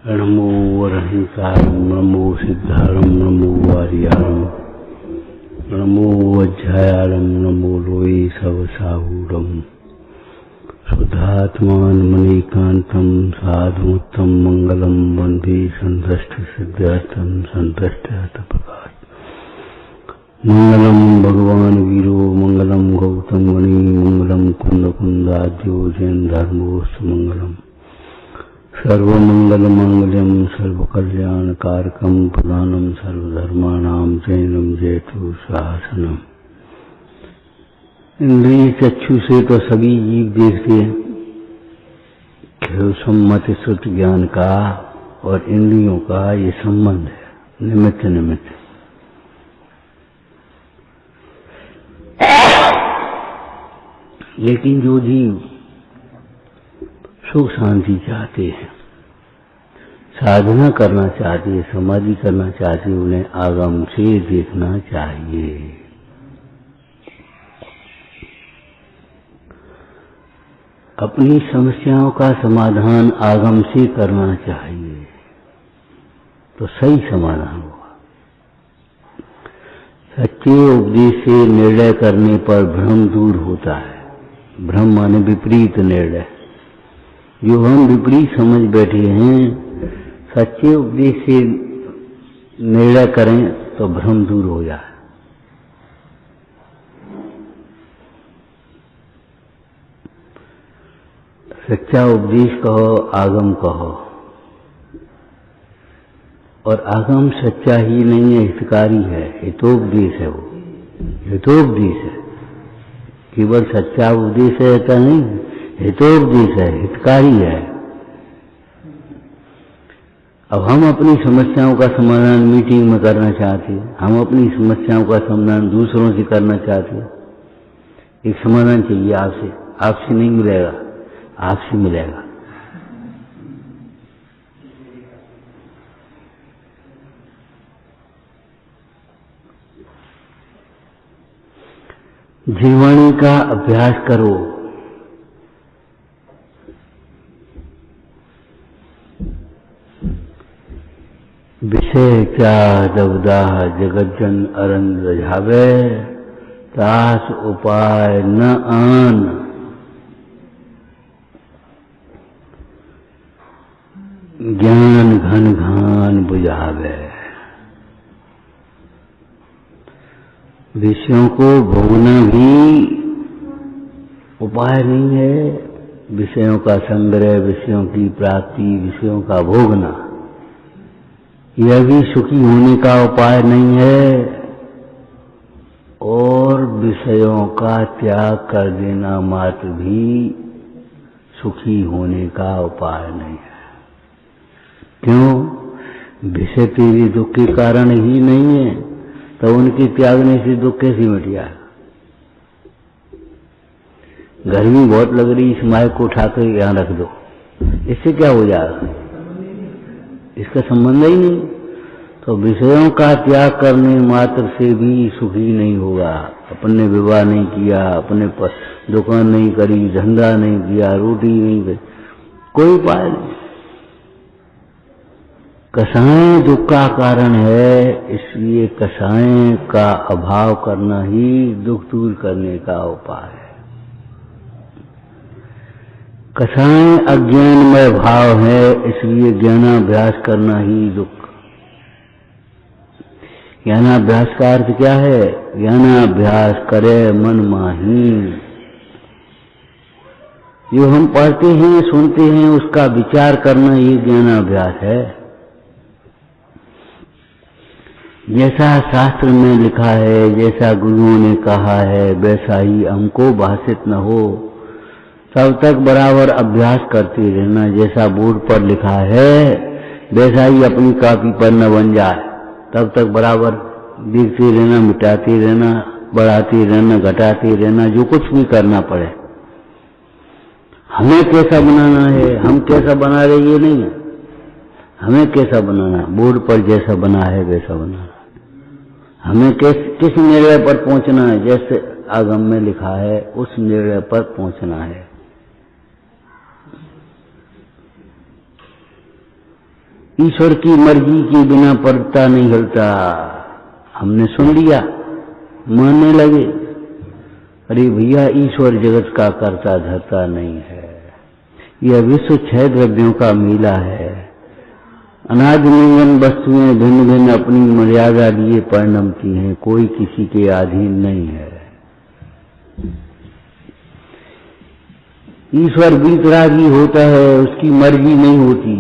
नमो अरहंतारं नमो सिद्धारं नमो वार्यारं नमो वज्रायारं नमो लोये सवसाहूरं शुद्धात्मान मणिकान्तं साधुमुत्तम मंगलम वन्दे संतष्ट सिद्धार्थं संतष्टार्थप्रकाश मंगलम भगवान वीरो मंगलम गौतम गणी मंगलम कुंद कुंदाद्यो जैन धर्मोस्त मंगलम सर्वमंगल मांगल्यम सर्वकल्याणकारकम प्रधानम सर्वधर्माणां जैनम जयतु शासनम। इंद्रिय चक्षु से तो सभी जीव देखते हैं। सम्मत श्रुति ज्ञान का और इंद्रियों का ये संबंध है, निमित्त निमित्त। लेकिन जो जीव सुख शांति चाहते हैं, साधना करना चाहते हैं, समाधि करना चाहते हैं, उन्हें आगम से देखना चाहिए। अपनी समस्याओं का समाधान आगम से करना चाहिए तो सही समाधान होगा। सच्चे उपदेश से निर्णय करने पर भ्रम दूर होता है। भ्रम माने विपरीत निर्णय। जो हम विपरीत समझ बैठे हैं, सच्चे उपदेश से निर्णय करें तो भ्रम दूर हो जाए। सच्चा उपदेश कहो, आगम कहो। और आगम सच्चा ही नहीं है, हितकारी है, हितोपदेश है। वो हितोपदेश है, केवल सच्चा उपदेश है ऐसा नहीं, हितोपदेश है, हितकारी है। अब हम अपनी समस्याओं का समाधान मीटिंग में करना चाहते हैं, हम अपनी समस्याओं का समाधान दूसरों से करना चाहते हैं। एक समाधान चाहिए आपसे, आपसे नहीं मिलेगा, आपसे मिलेगा। जीवनी का अभ्यास करो। विषय क्या दबदाह जगज्जन अरंग रझावे, तास उपाय न आन। ज्ञान घन घान बुझावे। विषयों को भोगना भी उपाय नहीं है। विषयों का संग्रह, विषयों की प्राप्ति, विषयों का भोगना, यह भी सुखी होने का उपाय नहीं है। और विषयों का त्याग कर देना मात्र भी सुखी होने का उपाय नहीं है। क्यों? विषय तेरे दुख के कारण ही नहीं है, तो उनके त्यागने से दुख कैसे मिट जाए? गर्मी बहुत लग रही, इस माइक को उठाकर यहां रख दो, इससे क्या हो जाएगा? इसका संबंध ही नहीं। तो विषयों का त्याग करने मात्र से भी सुखी नहीं होगा। अपने विवाह नहीं किया, अपने दुकान नहीं करी, धंधा नहीं किया, रोटी नहीं करी, कोई उपाय नहीं। कसाएं दुख का कारण है, इसलिए कसाएं का अभाव करना ही दुख दूर करने का उपाय है। कसाएं अज्ञानमय भाव है, इसलिए ज्ञानाभ्यास करना ही दुख। ज्ञानाभ्यास का अर्थ क्या है? ज्ञानाभ्यास करे मन माही। जो हम पढ़ते हैं, सुनते हैं, उसका विचार करना ये ज्ञानाभ्यास है। जैसा शास्त्र में लिखा है, जैसा गुरुओं ने कहा है, वैसा ही हमको भाषित न हो, तब तक बराबर अभ्यास करते रहना। जैसा बोर्ड पर लिखा है वैसा ही अपनी कॉपी पर न बन जाए, तब तक बराबर देखते रहना, मिटाते रहना, बढ़ाते रहना, घटाते रहना, जो कुछ भी करना पड़े। हमें कैसा बनाना है, हम कैसा बना रहे ये नहीं है, हमें कैसा बनाना, बोर्ड पर जैसा बना है वैसा बनाना। हमें किस निर्णय पर पहुंचना है, जैसे आगम में लिखा है उस निर्णय पर पहुंचना है। ईश्वर की मर्जी के बिना पर्वता नहीं हिलता। हमने सुन लिया, मानने लगे, अरे भैया ईश्वर जगत का कर्ता धर्ता नहीं है, यह विश्व 6 द्रव्यों का मेला है। अनादिनियन वस्तुएं भिन्न भिन्न अपनी मर्यादा लिए परिणमती हैं, कोई किसी के अधीन नहीं है। ईश्वर वीतरागी होता है, उसकी मर्जी नहीं होती।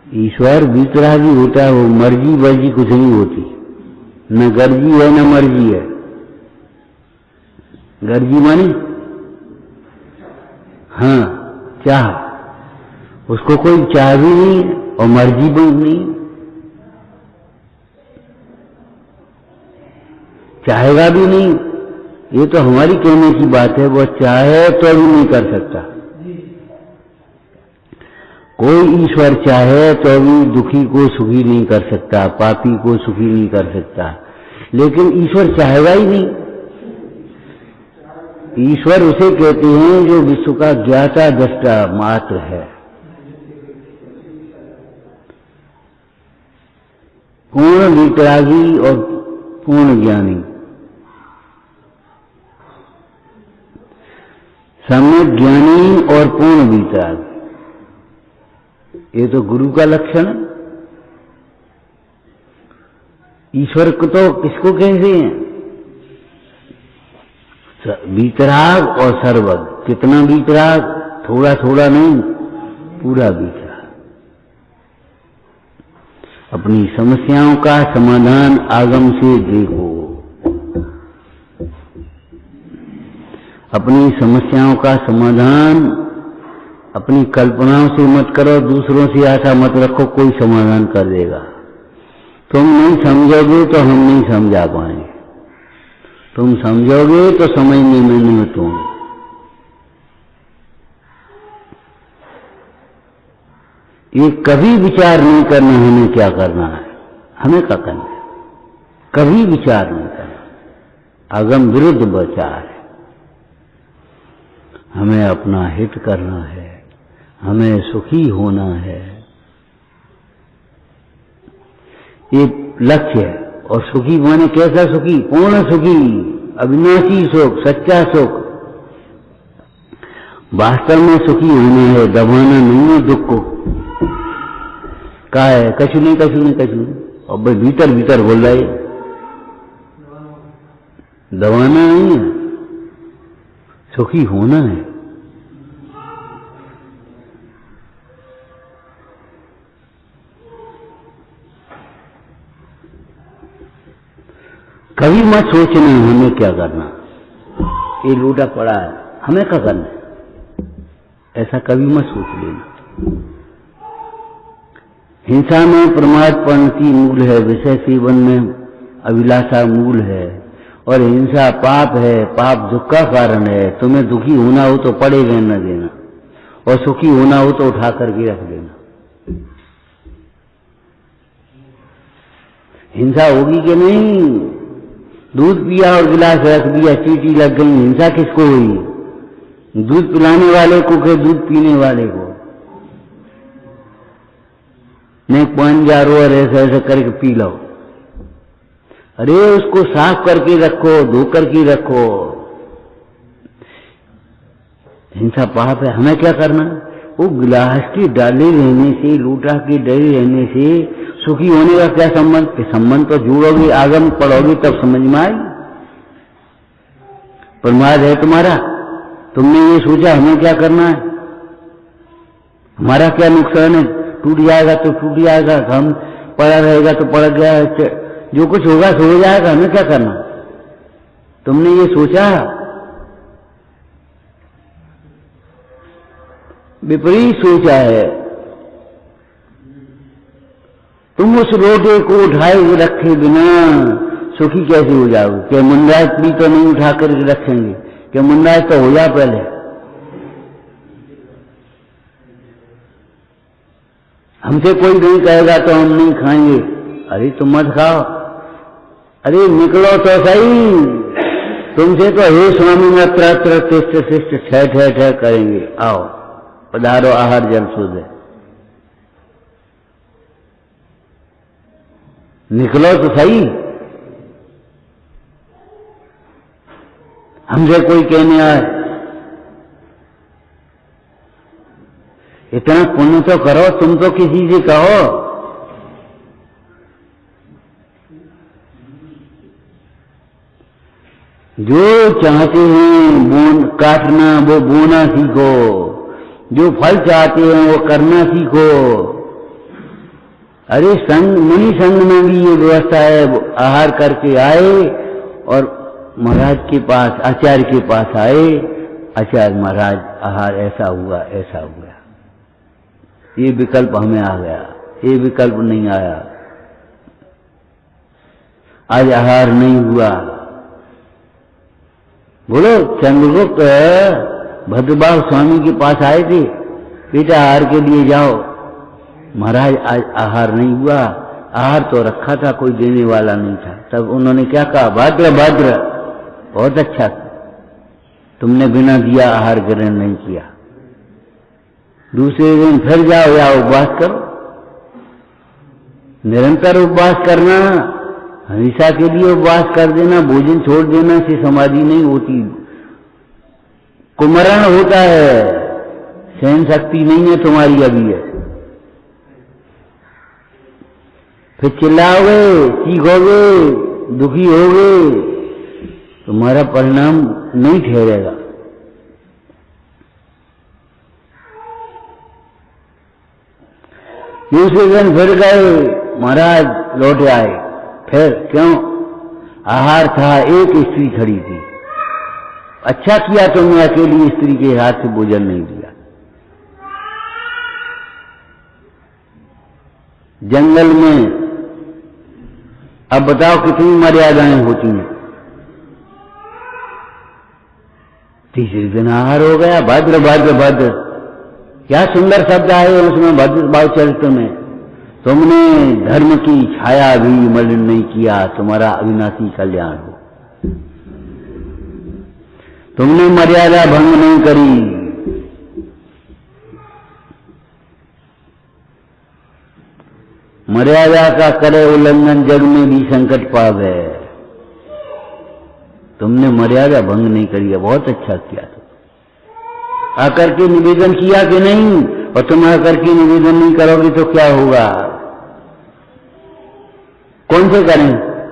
ईश्वर वीतरागी होता है, वो मर्जी वर्जी कुछ नहीं होती, न गर्जी है न मर्जी है। गर्जी मानी हाँ चाह, उसको कोई चाह भी नहीं और मर्जी भी नहीं, चाहेगा भी नहीं। ये तो हमारी कहने की बात है, वो चाहे तो भी नहीं कर सकता। कोई ईश्वर चाहे तो भी दुखी को सुखी नहीं कर सकता, पापी को सुखी नहीं कर सकता, लेकिन ईश्वर चाहेगा ही नहीं। ईश्वर उसे कहते हैं जो विश्व का ज्ञाता दृष्टा मात्र है, पूर्ण वितरागी और पूर्ण ज्ञानी, सम्यक ज्ञानी और पूर्ण वितरागी। ये तो गुरु का लक्षण है। ईश्वर को तो किसको कहते हैं? वीतराग और सर्वज्ञ। कितना वीतराग? थोड़ा थोड़ा नहीं, पूरा वीतराग। अपनी समस्याओं का समाधान आगम से देखो, अपनी समस्याओं का समाधान अपनी कल्पनाओं से मत करो, दूसरों से आशा मत रखो कोई समाधान कर देगा। तुम नहीं समझोगे तो हम नहीं समझा पाएंगे, तुम समझोगे तो समझने में नहीं तुम। ये कभी विचार नहीं करना हमें क्या करना है, हमें क्या करना है, कभी विचार नहीं करना। अगम विरुद्ध विचार है। हमें अपना हित करना है, हमें सुखी होना है, ये लक्ष्य है। और सुखी माने कैसा सुखी? पूर्ण सुखी, अविनाशी सुख, सच्चा सुख। वास्तव में सुखी होना है, दबाना नहीं है दुख को। का है कछु नहीं कछु नहीं कछु नहीं, और भाई भीतर भीतर बोल रहा है, दबाना नहीं है, सुखी होना है। कभी मत सोचना हमें क्या करना, ये लूटा पड़ा है हमें क्या करना है, ऐसा कभी मत सोच लेना। हिंसा में प्रमाद परिणति मूल है, विषय सेवन में अभिलाषा मूल है, और हिंसा पाप है, पाप दुख का कारण है। तुम्हें दुखी होना हो तो पड़े रहना देना, और सुखी होना हो तो उठा करके रख देना। हिंसा होगी कि नहीं? दूध पिया और गिलास रख दिया, चींटी लग गई, हिंसा किसको हुई? दूध पिलाने वाले को कि दूध पीने वाले को? नहीं पानी जा रो और ऐसा ऐसा करके पी लो। अरे उसको साफ करके रखो, धो करके रखो। हिंसा पाप है, हमें क्या करना? वो गिलास की डाले रहने से, लूटा के डरे रहने से सुखी होने का क्या संबंध? कि संबंध तो जोड़ोगे, आगम पढ़ोगे तब समझ में आई। प्रमाद है तुम्हारा, तुमने ये सोचा हमें क्या करना है, हमारा क्या नुकसान है, टूट जाएगा तो टूट जाएगा, हम पड़ा रहेगा तो पड़ गया, जो कुछ होगा सो हो जाएगा, हमें क्या करना? तुमने ये सोचा? विपरीत सोचा है। तुम उस लोटे को उठाए हुए रखे बिना सुखी कैसे हो जाओगे? क्या मुंडाज भी तो नहीं उठा कर रखेंगे? क्या मुंडाज तो हो जा पहले। हमसे कोई नहीं कहेगा तो हम नहीं खाएंगे। अरे तुम मत खाओ, अरे निकलो तो सही, तुमसे तो हे स्वामी मैं त्र शिष्ट ठह ठह ठह करेंगे, आओ पधारो आहार जल शुद्ध है। निकलो तो सही। हमसे कोई कहने आए इतना पुण्य तो करो, तुम तो किसी से कहो। जो चाहते हैं बोन काटना वो बोना सीखो, जो फल चाहते हैं वो करना सीखो। अरे संघ मुनि संघ में भी ये व्यवस्था है, आहार करके आए और महाराज के पास आचार्य के पास आए, आचार्य महाराज आहार ऐसा हुआ ऐसा हुआ, ये विकल्प हमें आ गया, ये विकल्प नहीं आया, आज आहार नहीं हुआ। बोलो चंद्रगुप्त भद्रबाहु स्वामी के पास आए थे, बेटा आहार के लिए जाओ। महाराज आज आहार नहीं हुआ, आहार तो रखा था, कोई देने वाला नहीं था। तब उन्होंने क्या कहा, भद्र भद्र, बहुत अच्छा, तुमने बिना दिया आहार ग्रहण नहीं किया। दूसरे दिन फिर जाओ या उपवास करो, निरंतर उपवास करना, हमेशा के लिए उपवास कर देना, भोजन छोड़ देना से समाधि नहीं होती, कुमरण होता है, सहन शक्ति नहीं है तुम्हारी अभी है। फिर चिल्लाओगे, चीखोगे, दुखी होगे, तुम्हारा परिणाम नहीं ठहरेगा। दूसरे दिन फिर गए, महाराज लौट आए, फिर क्यों, आहार था, एक स्त्री खड़ी थी, अच्छा किया तुमने अकेली स्त्री के हाथ से भोजन नहीं दिया। जंगल में अब बताओ कितनी मर्यादाएं होती हैं। तीसरे दिन आहार हो गया, भद्र भद्र भद्र, क्या सुंदर शब्द आए उसमें भद्र भाव चरित्र में। तुमने धर्म की छाया भी मलिन नहीं किया, तुम्हारा अविनाशी कल्याण हो। तुमने मर्यादा भंग नहीं करी, मर्यादा का करे उल्लंघन जग में भी संकट पावे। तुमने मर्यादा भंग नहीं करी है, बहुत अच्छा किया। तो आकर के निवेदन किया कि नहीं, और तुम आकर के निवेदन नहीं करोगे तो क्या होगा, कौन से करें।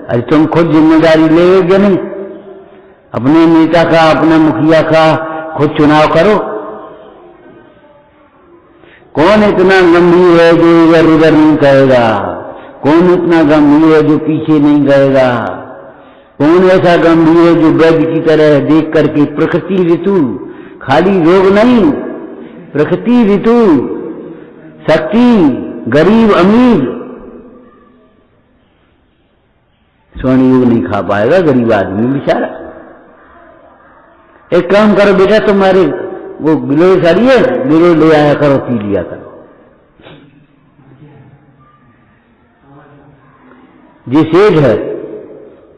अरे तुम खुद जिम्मेदारी लेगे नहीं, अपने नेता का, अपने मुखिया का खुद चुनाव करो। कौन इतना गंभीर है जो इधर उधर नहीं कहेगा, कौन इतना गंभीर है जो पीछे नहीं गएगा, कौन ऐसा गंभीर है जो वैद्य की तरह देख करके प्रकृति ऋतु, खाली रोग नहीं, प्रकृति ऋतु, शक्ति, गरीब अमीर, स्वर्ण योग नहीं खा पाएगा गरीब आदमी बेचारा। एक काम करो बेटा, तुम्हारे वो गिलोय साड़ी है, गिलोय ले आया करो, पी लिया करो। ये सेठ है,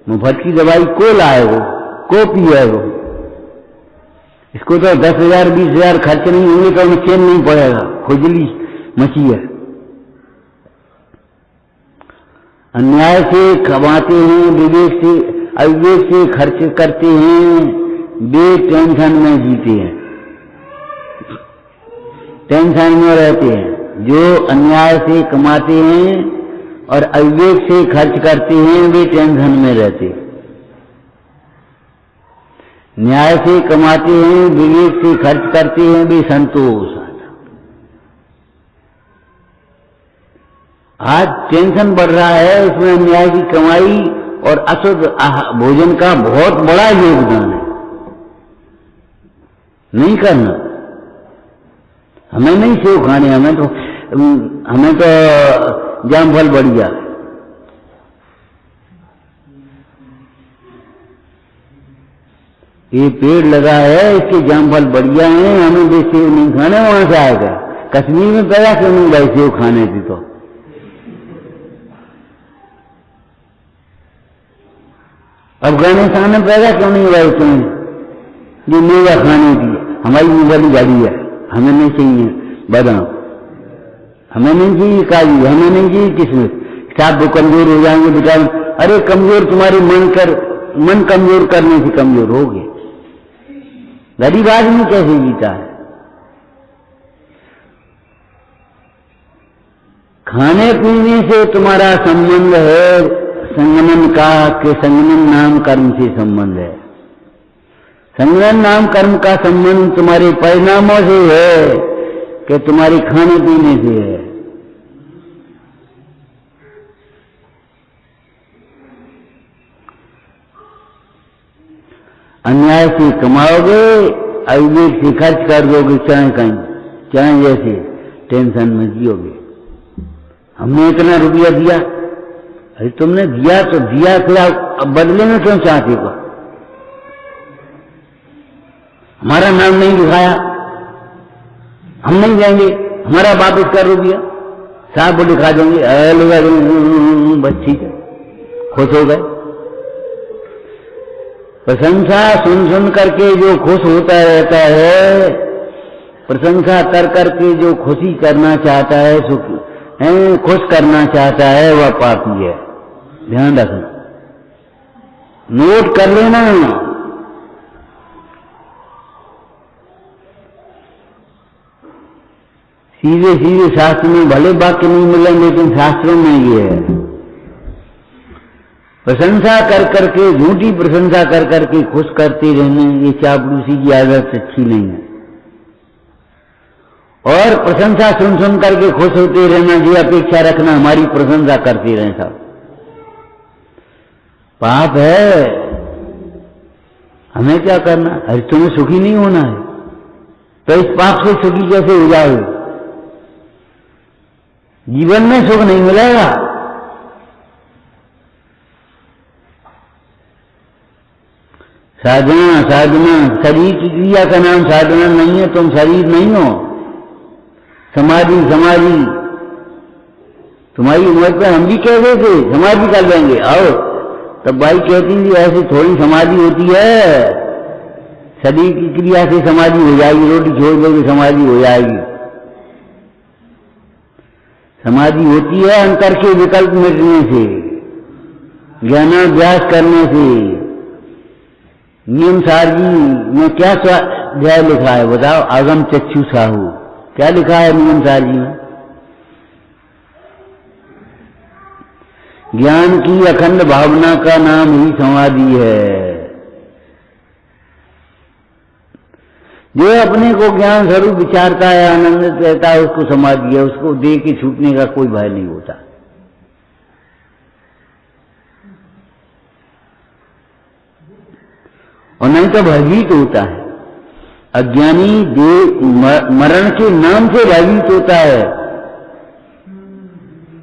मुफ्त की दवाई को लाए वो, को पिए वो, इसको तो 10,000 20,000 खर्च नहीं होंगे तो उन्हें चैन नहीं पड़ेगा, खुजली मची है। अन्याय से कमाते हैं, विवेक से अविवेक से खर्च करते हैं, वे टेंशन में जीते हैं, टेंशन में रहते हैं। जो अन्याय से कमाते हैं और अविवेक से खर्च करते हैं वे टेंशन में रहते हैं। न्याय से कमाते हैं, विवेक से खर्च करते हैं वे संतोष। आज टेंशन बढ़ रहा है, इसमें अन्याय की कमाई और अशुद्ध भोजन का बहुत बड़ा योगदान है। नहीं करना, हमें नहीं सेव खाने, हमें तो जामफल बढ़िया। ये पेड़ लगा है, इसके जामफल बढ़िया हैं, हमें भी सेव नहीं खाने। वहां से आएगा, कश्मीर में पैदा क्यों नहीं भाई सेव खाने थी तो। अफगानिस्तान में पैदा क्यों नहीं भाई तुम्हें जो मेवा खाने की, हमारी वाली गाड़ी है, हमें नहीं चाहिए बादाम, हमें नहीं चाहिए काजू, हमें नहीं चाहिए किशमिश, साहब वो कमजोर हो जाएंगे बेचारे। अरे कमजोर तुम्हारी मन कमजोर करने से कमजोर हो गए। गरीब आदमी कैसे जीता है? खाने पीने से तुम्हारा संबंध है संगमन का, कि संगमन नाम कर्म से संबंध है। संगमन नाम कर्म का संबंध तुम्हारे परिणामों से है कि तुम्हारे खाने पीने से है। अन्याय से कमाओगे, अविवेक से खर्च कर दोगे, चाहे कहीं चाहे जैसे टेंशन में जियोगे। हमने इतना रुपया दिया, अरे तुमने दिया तो दिया, फिर आप बदले में क्यों चाहते हो? हमारा नाम नहीं लिखाया, हम नहीं देंगे, हमारा वापस कर रुपया, साहब वो लिखा देंगे, लिखा देंगे, बस ठीक है, खुश हो गए। प्रशंसा सुन सुन करके जो खुश होता रहता है, प्रशंसा कर करके जो खुशी करना चाहता है, खुश करना चाहता है, वह पापी है। ध्यान रखना, नोट कर लेना। सीधे सीधे शास्त्र में भले वाक्य नहीं मिले, लेकिन शास्त्रों में ये है, प्रशंसा कर करके, झूठी प्रशंसा कर करके खुश करते रहने, ये चापलूसी की आदत अच्छी नहीं है। और प्रशंसा सुन सुन करके खुश होते रहना, ये अपेक्षा रखना हमारी प्रशंसा करते रहें, साहब पाप है। हमें क्या करना? अरे तुम्हें सुखी नहीं होना है तो इस पाप से सुखी कैसे हो जाओगे? जीवन में सुख नहीं मिलेगा। साधना साधना, शरीर की क्रिया का नाम साधना नहीं है, तुम शरीर नहीं हो। समाधि समाधि, तुम्हारी उम्र पे हम भी कह रहे थे समाधि कर लेंगे, आओ, तब भाई कहती थी ऐसे थोड़ी समाधि होती है, शरीर की क्रिया से समाधि हो जाएगी, रोटी छोड़ दोगे समाधि हो जाएगी। समाधि होती है अंतर के विकल्प मिटने से, ज्ञानाभ्यास करने से। नियम सार जी में क्या स्वाध्याय लिखा है बताओ? आगम चक्षु साहू, क्या लिखा है नियम सार जी में? ज्ञान की अखंड भावना का नाम ही समाधि है। जो अपने को ज्ञान स्वरूप विचारता है, आनंदित रहता है, उसको समाधि है। उसको दे के छूटने का कोई भय नहीं होता। और नहीं तो भयभीत होता है। अज्ञानी मरण के नाम से भयभीत होता है।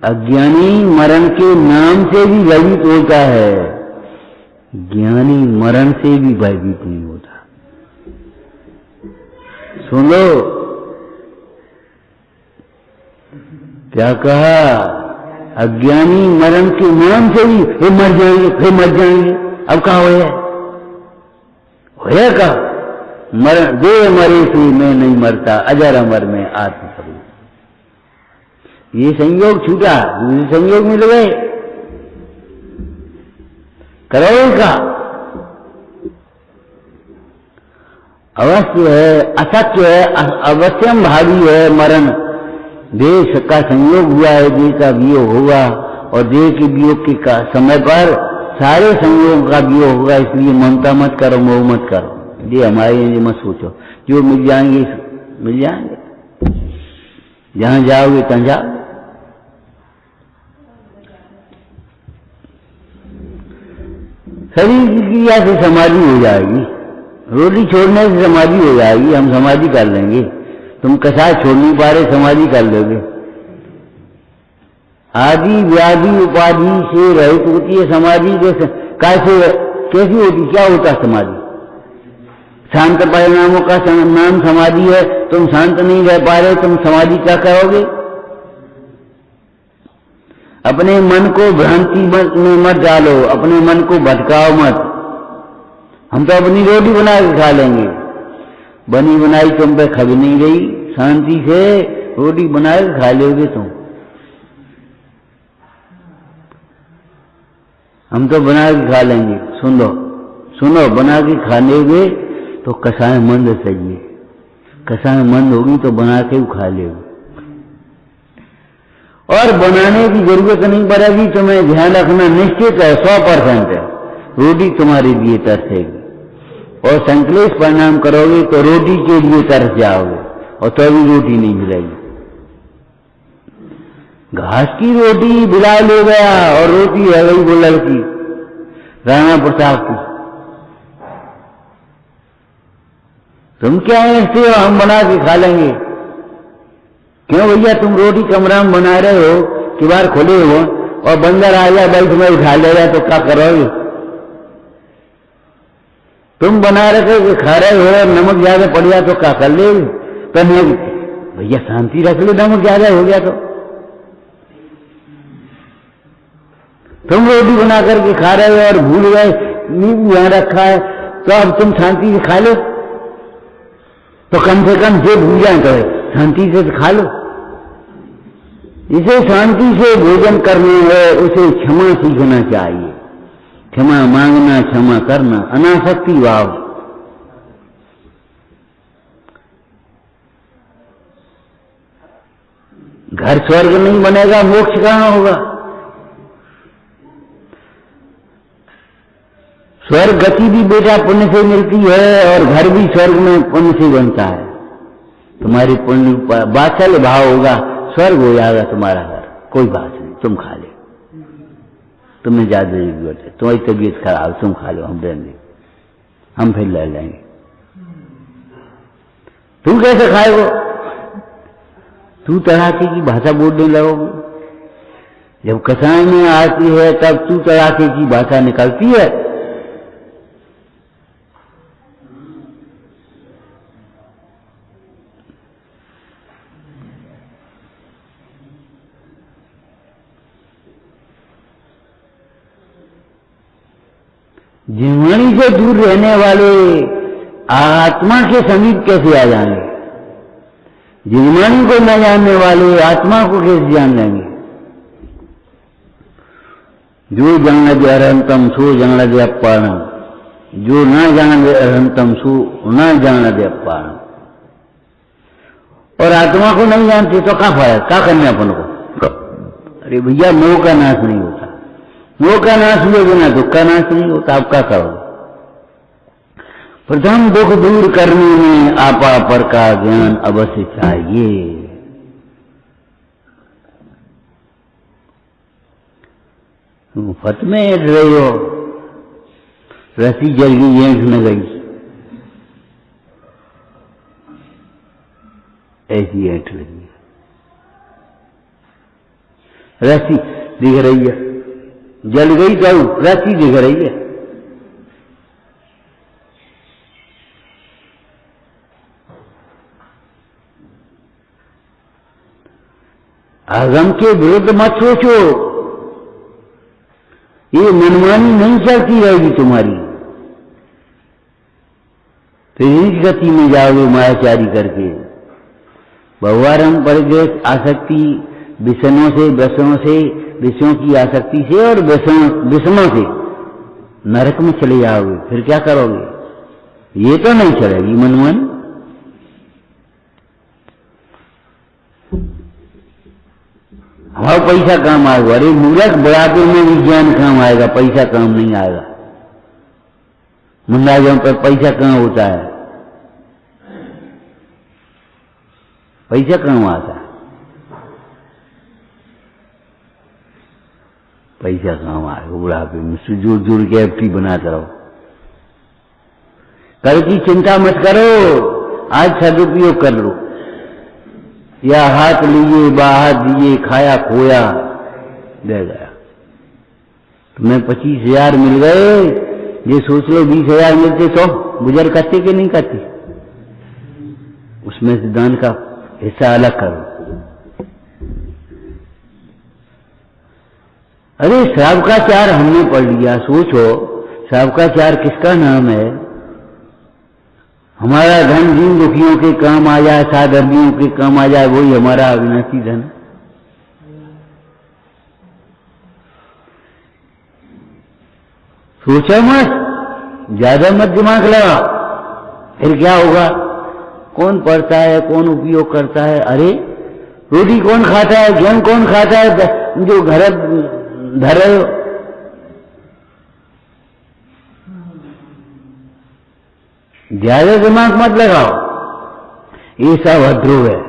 अज्ञानी मरण के नाम से भी भयभीत होता है, ज्ञानी मरण से भी भयभीत नहीं होता। सुन लो क्या कहा? अज्ञानी मरण के नाम से भी फिर मर जाएंगे, फिर मर जाएंगे। अब कहा होया का मरण दे मरे से मैं नहीं मरता, अजर अमर में आत्म स्वरूप। ये संयोग छूटा, दूसरे संयोग मिल गए, करो का अवश्य है, असत्य है, अवश्यम भावी है मरण। देह का संयोग हुआ है, देह का वियोग होगा, और देह के वियोग के समय पर सारे संयोग का वियोग होगा। इसलिए ममता मत करो, मोह मत करो, ये हमारे लिए मत सोचो। जो मिल जाएंगे मिल जाएंगे, जहां जाओगे तहां जाओ। शरीर की क्रिया से समाधि हो जाएगी, रोटी छोड़ने से समाधि हो जाएगी, हम समाधि कर लेंगे। तुम कसाय छोड़ नहीं पा रहे, समाधि कर लोगे। आदि व्याधि उपाधि से रहित होती है समाधि। कैसी होती, क्या होता है समाधि? शांत परिणामों का नाम समाधि है। तुम शांत नहीं रह पा रहे, तुम समाधि क्या करोगे? अपने मन को भ्रांति में मत डालो, अपने मन को भटकाओ मत। हम तो अपनी रोटी बना के खा लेंगे, बनी बनाई तुम पे खब नहीं रही। शांति से रोटी बना के खा लोगे तुम। हम तो बना के खा लेंगे। सुनो बना के खाने में तो कसाय मंद चाहिए। कसाय मंद होगी तो बना के खा लेगी। और बनाने की जरूरत नहीं पड़ेगी। तुम्हें ध्यान रखना निश्चित है 100% है रोटी तुम्हारे लिए तरसेगी। और संकलेश परिणाम करोगे तो रोटी के लिए तरस जाओगे और तो भी रोटी नहीं मिलेगी। घास की रोटी बिला ले गया और रोटी है गई वो लड़की राणा प्रताप की। तुम क्या ऐसे हो हम बना के खा लेंगे। क्यों भैया तुम रोटी कमरा में बना रहे हो, किवाड़ खोले हो और बंदर आ जाए भाई तुम्हें उठा ले जाए तो क्या करोगे। तुम बना रहे थे खा रहे हो और नमक ज्यादा पड़ जाए तो क्या कर ले। भैया शांति रख लो, नमक ज्यादा हो गया तो। तुम रोटी बना करके खा रहे हो और भूल गए नींबू यहां रखा है तो अब तुम शांति से खा लो। तो कम से कम जो भूल जाए तो शांति से खा लो। इसे शांति से भोजन करना है, उसे क्षमा सीखना चाहिए। क्षमा मांगना, क्षमा करना, अनासक्ति भाव। घर स्वर्ग नहीं बनेगा, मोक्ष कहां होगा। स्वर्ग गति भी बेटा पुण्य से मिलती है और घर भी स्वर्ग में पुण्य से बनता है। तुम्हारी पुण्य बात्सल्य भाव होगा, स्वर्ग हो जाएगा तुम्हारा घर। कोई बात नहीं, तुम खा ले, तुम्हें ज्यादा जरूरत है, तुम्हारी तबीयत खराब, तुम खा लो, हम देंगे, हम फिर ले लेंगे। तुम कैसे खाएगो। तू तड़ाके की भाषा बोलने लगोगे। जब कसाई में आती है तब तू तड़ाके की भाषा निकलती है। जीवनी से दूर रहने वाले आत्मा के समीप कैसे आ जाएंगे। जीवनी को न जानने वाले आत्मा को कैसे जान लेंगे। जो जान दे अरहंतम सो जान दे अपारणम, जो न जान दे अरहंतम सो न जान दे अपारणम। और आत्मा को नहीं जानते तो क्या फर्क, क्या करना अपन को। अरे भैया मोह का नाश नहीं होता। मोह का नाश हुए बिना दुख का नाश नहीं होता। आप क्या करो। प्रथम दुख दूर करने में आपा पर का ज्ञान अवश्य चाहिए। फत में ऐठ रही हो, रस्सी जल गई, ऐठ न गई, ऐसी ऐठ रही है। रस्सी दिख रही है, जल गई तो रस्सी दिख रही है। आगम के विरुद्ध मत सोचो। ये मनमानी नहीं चलती रहेगी तुम्हारी। फिर इस गति में जाओगे मायाचारी करके। बहुवारम परिदेश आसक्ति विषयों से विषयों की आसक्ति से और विषयों से नरक में चले जाओगे। फिर क्या करोगे। ये तो नहीं चलेगी मनमानी। हाँ पैसा काम आएगा। अरे मूर्ख, बुढ़ापे में विज्ञान काम आएगा, पैसा काम नहीं आएगा। मुंडाइयों पर पैसा कहाँ होता है। पैसा कहाँ आता है। पैसा कहाँ आएगा बुढ़ापे में। जुड़ जुड़ के एफटी बनाते रहो। कल की चिंता मत करो, आज सदुपयोग कर लो। या हाथ लिए बाहर दिए, खाया खोया दे गया। तुम्हें 25,000 मिल गए, ये सोच लो 20,000 मिलते तो गुजर करते कि नहीं करते। उसमें से दान का हिस्सा अलग करो। अरे सबकाचार हमने पढ़ लिया। सोचो सबकाचार किसका नाम है। हमारा धन दीन दुखियों के काम आ जाए, साधर्मियों के काम आ जाए, वही हमारा अविनाशी धन। सोचो मत, ज्यादा मत दिमाग लगा, फिर क्या होगा? कौन पढ़ता है, कौन उपयोग करता है? अरे रोटी कौन खाता है, गेहूं कौन खाता है जो घर धरे हो? ज्यादा दिमाग मत लगाओ, ये सब अध्रुव है।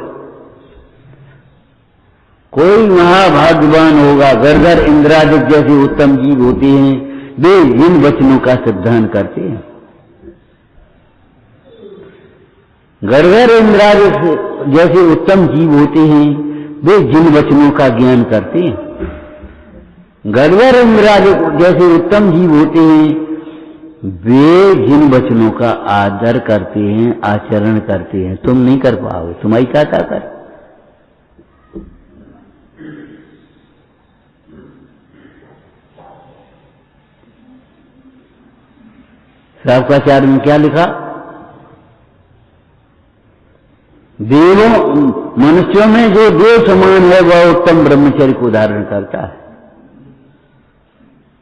कोई महाभाग्यवान होगा, गर्गर इंद्रादित्य जैसे उत्तम जीव होते हैं, वे जिन वचनों का सिद्धांत करते हैं। गर्गर इंद्रादित्य जैसे उत्तम जीव होते हैं, वे जिन वचनों का ज्ञान करते हैं। गर्गर इंद्रादित्य जैसे उत्तम जीव होते हैं, वे जिन वचनों का आदर करते हैं, आचरण करते हैं। तुम नहीं कर पाओगे, तुम्हारी क्या ताकत? श्रावकाचार्य में क्या लिखा? देवों मनुष्यों में जो देव समान है वह उत्तम ब्रह्मचर्य को धारण करता है।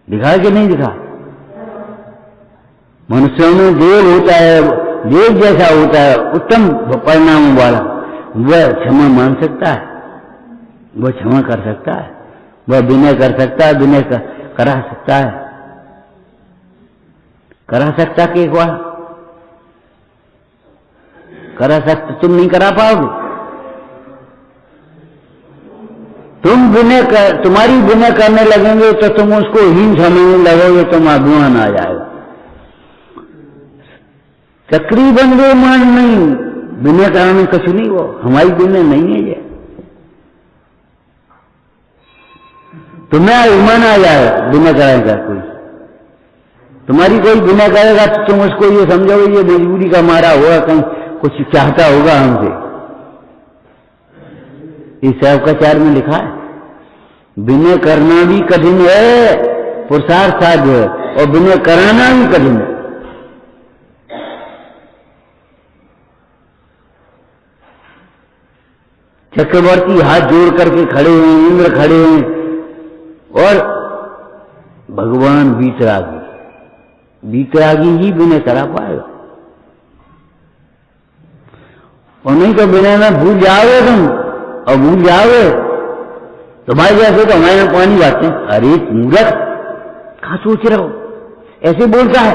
दिखा कि नहीं दिखा? मनुष्यों में देव होता है, देव जैसा होता है, उत्तम परिणामों वाला, वह क्षमा मान सकता है, वह क्षमा कर सकता है, वह विनय कर सकता है, विनय करा सकता है। करा सकता कि एक बार करा सकते, तुम नहीं करा पाओगे। तुम विनय तुम्हारी विनय करने लगेंगे तो तुम उसको हीन समझने लगोगे, तुम अभिमान आ जाएगा। चक्री बन गए मान नहीं, विनय कराने कुछ नहीं, वो हमारी विनय नहीं है ये। तुम्हें अभिमान आ जाएगा विनय कराएगा कोई, तुम्हारी कोई विनय करेगा तो तुम उसको ये समझोगे ये मजबूरी का मारा होगा, कहीं कुछ चाहता होगा हमसे। इस श्रावकाचार्य में लिखा है विनय करना भी कठिन है, पुरुषार्थ साध्य है, और विनय कराना भी कठिन है। चक्रवर्ती हाथ जोड़ करके खड़े हैं, इंद्र खड़े हैं, और भगवान वीतरागी, वीतरागी ही विनय करा पाएगा। और नहीं तो विनय में भूल जाओगे तुम, और भूल जाओगे तो भाई जैसे तो हमारे यहाँ पानी बातें, अरे मूर्ख कहाँ सोच रहे हो, ऐसे बोलता है।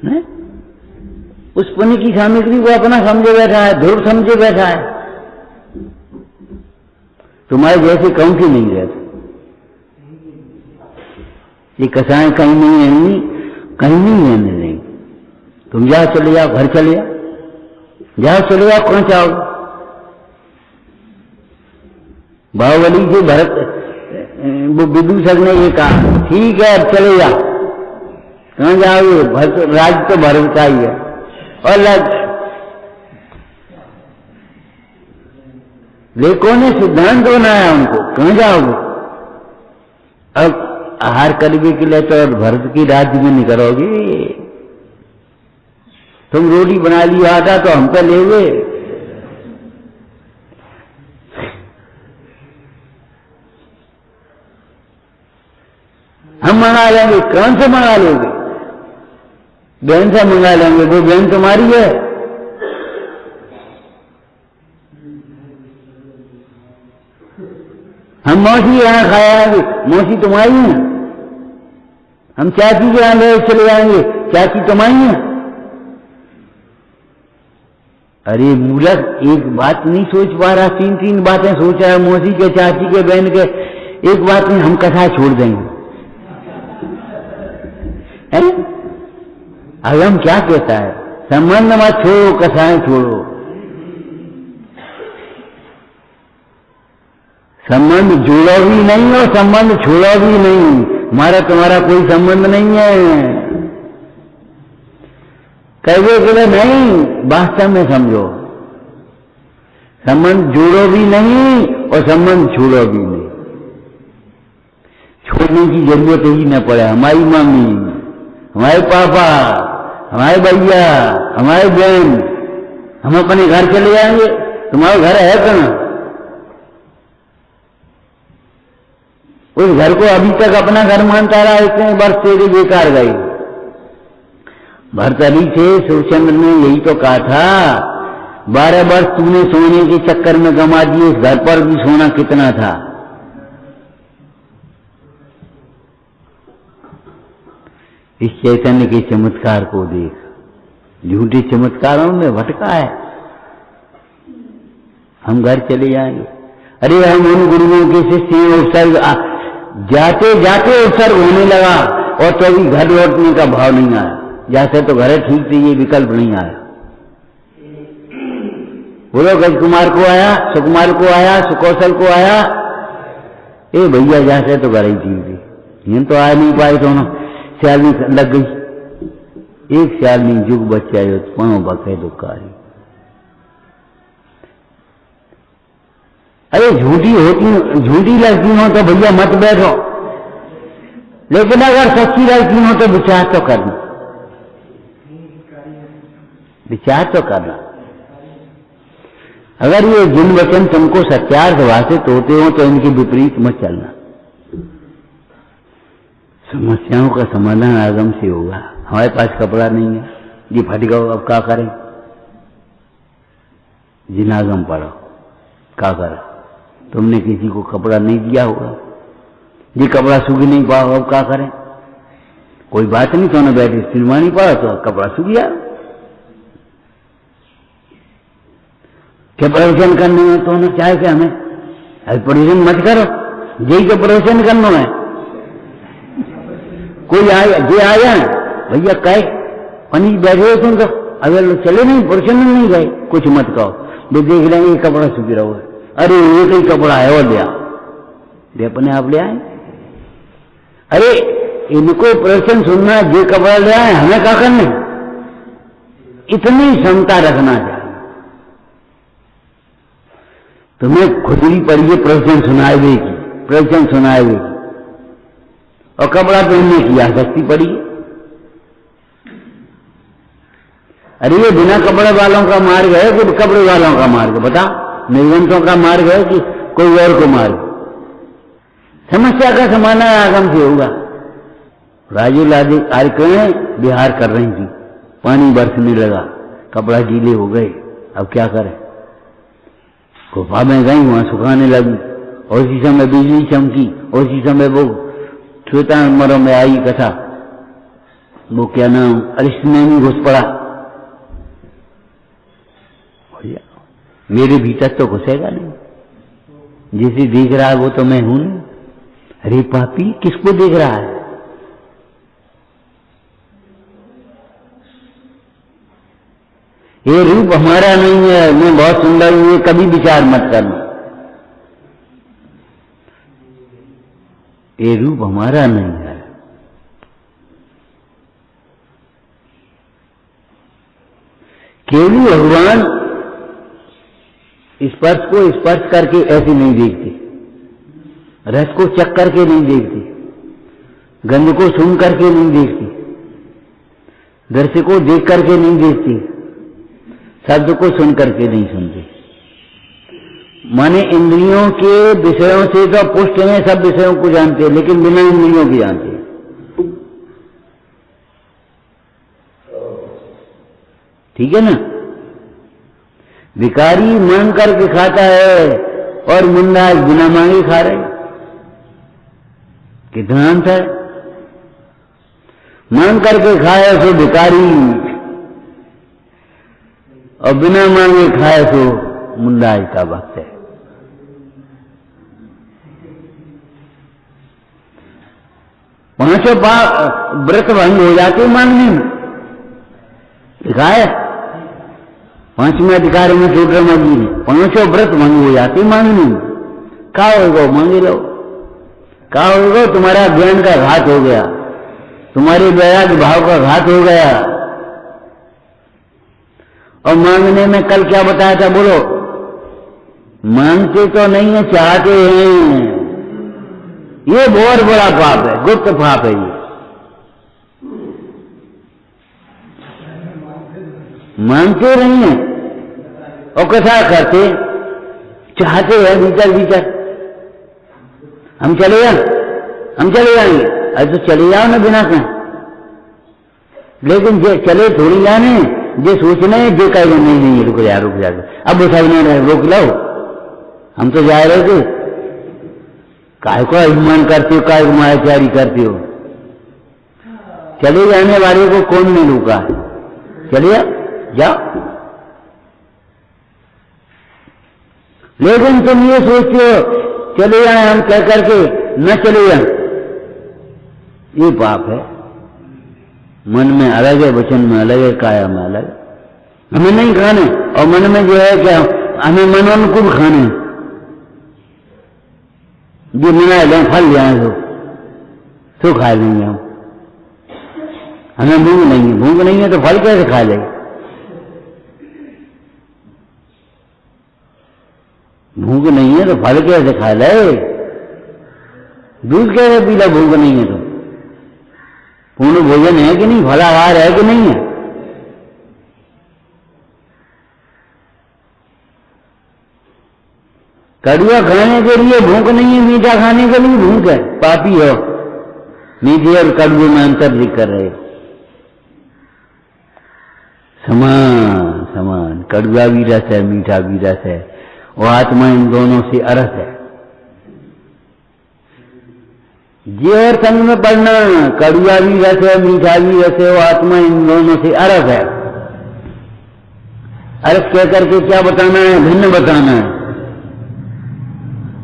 ने? उस पुण्य की सामग्री को अपना समझे बैठा है, ध्रुव समझे बैठा है। तुम्हारे जैसे कौन सी नहीं रहते, ये कसाएं कहीं नहीं है, कहीं नहीं रहने देंगे। तुम जाओ, चले जाओ, घर चले जाओ, जाओ चले जाओ, कौन चाहो। बाहुबली से भरत, वो विदूषक ने ये कहा ठीक है अब चले जाओ, कहां जाओगे, राज तो भरत का ही है, और लेखों ने सिद्धांत बनाया उनको, कहां जाओगे। अब आहार करने के लिए तो भरत की राज्य में निकलोगे, तुम रोटी बना ली आटा तो हम पे लेंगे। हम मंगा लेंगे, कौन से मंगा लोगे, बहन से मंगा लेंगे, वो बहन तुम्हारी है। हम मौसी यहाँ खाया, मौसी तुम्हारी है। हम चाची के यहाँ ले चले जाएंगे, चाची तुम्हारी है। अरे मूर्ख, एक बात नहीं सोच पा रहा, तीन तीन बातें सोच रहा है, मौसी के, चाची के, बहन के, एक बात नहीं, हम कथा छोड़ देंगे। अगम क्या कहता है, संबंध मत छोड़ो, कथाएं छोड़ो। संबंध जोड़ो भी नहीं और संबंध छोड़ो भी नहीं, हमारा तुम्हारा कोई संबंध नहीं है। कहने के लिए नहीं, वास्तव में समझो, संबंध जोड़ो भी नहीं और संबंध छोड़ो भी नहीं। छोड़ने की जरूरत ही न पड़े। हमारी मम्मी, हमारे पापा, हमारे भैया, हमारे बहन, हम अपने घर चले जाएंगे। तुम्हारा घर है कहाँ? उस घर को अभी तक अपना घर मानता रहा, इतने वर्ष तेरे बेकार गए। भर्तरी से शिवचंद्र ने यही तो कहा था, 12 वर्ष तूने सोने के चक्कर में गंवा दिए, इस घर पर भी सोना कितना था। इस चैतन्य के चमत्कार को देख, झूठे चमत्कारों में भटका है। हम घर चले जाएंगे। अरे हम उन गुरुओं के शिष्य उत्सर्ग जाते जाते उत्सर्ग होने लगा और तो अभी घर लौटने का भाव नहीं आया। जैसे तो घर ठीक थी, ये विकल्प नहीं आया। बोलो गजकुमार को आया, सुकुमार को आया, सुकौशल को आया। ए भैया जैसे तो घर ही ठीक थी, ये तो आ नहीं पाए। दोनों सियालनी लग गई। एक सियालनी जुग बच्चा जो पाँव बके दुकारी। अरे झूठी लड़की हो तो भैया मत बैठो, लेकिन अगर सच्ची लड़की हो तो विचार तो करना, विचार तो करना। अगर ये जिन वचन तुमको सत्यार्थ भाषित होते हो तो इनके विपरीत मत चलना। समस्याओं का समाधान आगम से होगा। हमारे पास कपड़ा नहीं है, ये फट गया, अब क्या करें? जिनागम पढ़ो, क्या करो? तुमने किसी को कपड़ा नहीं दिया होगा, ये कपड़ा सूख नहीं पाओ, अब क्या करें? कोई बात नहीं, तो बैठे सिलवा नहीं पड़ा तो कपड़ा सूख गया। क्या प्रवचन करने में तो ना चाहे क्या हमें? अरे प्रवचन मत करो, यही तो प्रवचन करना है। कोई आया, ये आया भैया कहे पनी बैठे हो तुम तो, अगर चले नहीं प्रवचन में नहीं गए, कुछ मत कहो। वे देख रहे हैं ये कपड़ा सूख रहा है, अरे ये तो कपड़ा है और लिया, वे अपने आप ले आए। अरे इनको प्रवचन सुनना, ये कपड़ा ले आए, हमें क्या करना? इतनी क्षमता रखना चाहिए। तुम्हें खुद ही पढ़िए, प्रवचन सुनाए देगी, प्रवचन सुनाए देगी, और कपड़ा पहनने की आसक्ति पड़ी। अरे ये बिना कपड़े वालों का मार्ग है कि कपड़े वालों का मार्ग? बता, निर्गंतों का मार्ग है कि कोई और को मार्ग? समस्या का समाधान आगम से होगा। राजू लादी कार्यक्रम बिहार कर रही थी, पानी बरसने लगा, कपड़ा गीले हो गए, अब क्या करें? गुफा में गई, वहां सुखाने लगी, और उसी समय बिजली चमकी, और उसी समय वो श्वेता नंबरों में आई कथा, वो क्या नाम अरिष्ट में भी घुस पड़ा। मेरे भीतर तो घुसेगा नहीं, जिसे देख रहा है वो तो मैं हूं। अरे पापी, किसको देख रहा है? ये रूप हमारा नहीं है, मैं बहुत सुंदर हूं, ये कभी विचार मत करना। ये रूप हमारा नहीं है। केवल भगवान स्पर्श को स्पर्श करके ऐसे नहीं देखते, रस को चख करके नहीं देखते, गंध को सुन करके नहीं देखती, दृश्य को देख करके नहीं देखती, शब्द को सुन करके नहीं सुनती। माने इंद्रियों के विषयों से तो पुष्ट हैं, सब विषयों को जानते हैं, लेकिन बिना इंद्रियों के जानते हैं। ठीक है ना? भिखारी मांग करके खाता है और मुन्ना बिना मांगे खा रहे। कितना अंतर? मांग करके खाए सो भिखारी, और बिना मांगे खाए सो मुन्ना का भक्त है। पांचों व्रत भंग हो जाते मांगने में। लिखा है 5वें अधिकार में चोटरमल जी ने, 5 व्रत भंग हो जाते मांगने में। क्या होगा? मांगे लो। क्या होगा? तुम्हारा ज्ञान का घात हो गया, तुम्हारे वैराग्य भाव का घात हो गया। और मांगने में कल क्या बताया था? बोलो, मांगते तो नहीं है, चाहते हैं। ये बहुत बड़ा पाप है, गुप्त पाप है ये। मांगते नहीं है और कथा करते, चाहते हैं भीतर भीतर हम चले जाएंगे। अरे तो चले जाओ ना बिना कहें, लेकिन जे चले थोड़ी जाने, जे सोचने जे कहेगा नहीं रुक जा अब वो सब नहीं रहे, रोक लो, हम तो जा रहे थे। काय को अभिमान करते हो, काय को मायाचारी करते हो? चले जाने वाले को कौन नहीं रोका है? चलिए जाओ। लेकिन तुम ये सोचते हो चले जाए हम कह करके न चले जाए, ये पाप है। मन में अलग है, वचन में अलग है, काया में अलग है। हमें नहीं खाने, और मन में जो है क्या, हमें मन अनुकूल खाने, जो मना लें फल जाए तो खा लेंगे हम। हमें भूख नहीं है तो फल कैसे खा लेंगे? भूख नहीं है तो फल कैसे खा ले? दूध कैसे पी ला? भूख नहीं है तो पूर्ण भोजन है कि नहीं, फलाहार है कि नहीं है? कड़ुआ खाने के लिए भूख नहीं है, मीठा खाने के लिए भूख है। पापी हो, मीठे और कड़ुए में अंतर दिख कर रहे। समान कड़ुआ भी रस है, मीठा भी रस है, वो आत्मा इन दोनों से अरस है। जी और संग में पढ़ना, कड़ुआ भी रस है, मीठा भी रस है, वो आत्मा इन दोनों से अरस है। अरस कह करके क्या बताना है? भिन्न बताना है।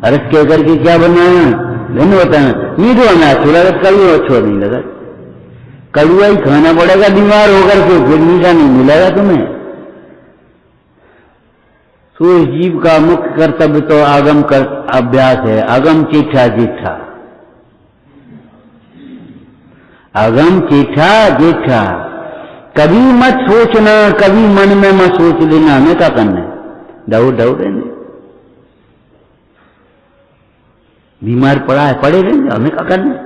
अरस कह करके क्या बनाना है? भिन्न बताना। मीठो हमें अच्छा लगा, कड़ुआ अच्छा नहीं लगा। कड़ुआ ही खाना पड़ेगा बीमार होकर के, फिर मीठा नहीं मिलेगा तुम्हें। तो इस जीव का मुख्य कर्तव्य तो आगम कर अभ्यास है। अगम चेठा जेठा, अगम चेठा जेठा। कभी मत सोचना, कभी मन में मत सोच लेना हमें क्या करना है, दौड़ रहने। बीमार पड़ा है, पड़े रहेंगे, हमें क्या करना है?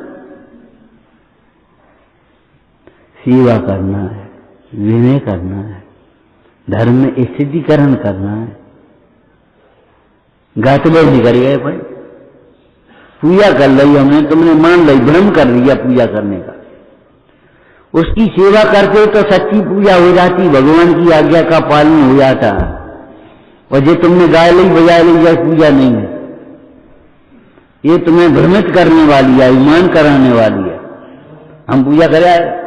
सेवा करना है, विनय करना है, धर्म में स्थितिकरण करना है। गातबर नहीं कर गए भाई, पूजा कर ली हमने, तुमने मान ली, भ्रम कर लिया पूजा करने का। उसकी सेवा करते तो सच्ची पूजा हो जाती, भगवान की आज्ञा का पालन हो जाता। और जो तुमने गाय ली बजा ली, यह पूजा नहीं है, ये तुम्हें भ्रमित करने वाली है, ईमान कराने वाली है। हम पूजा करें,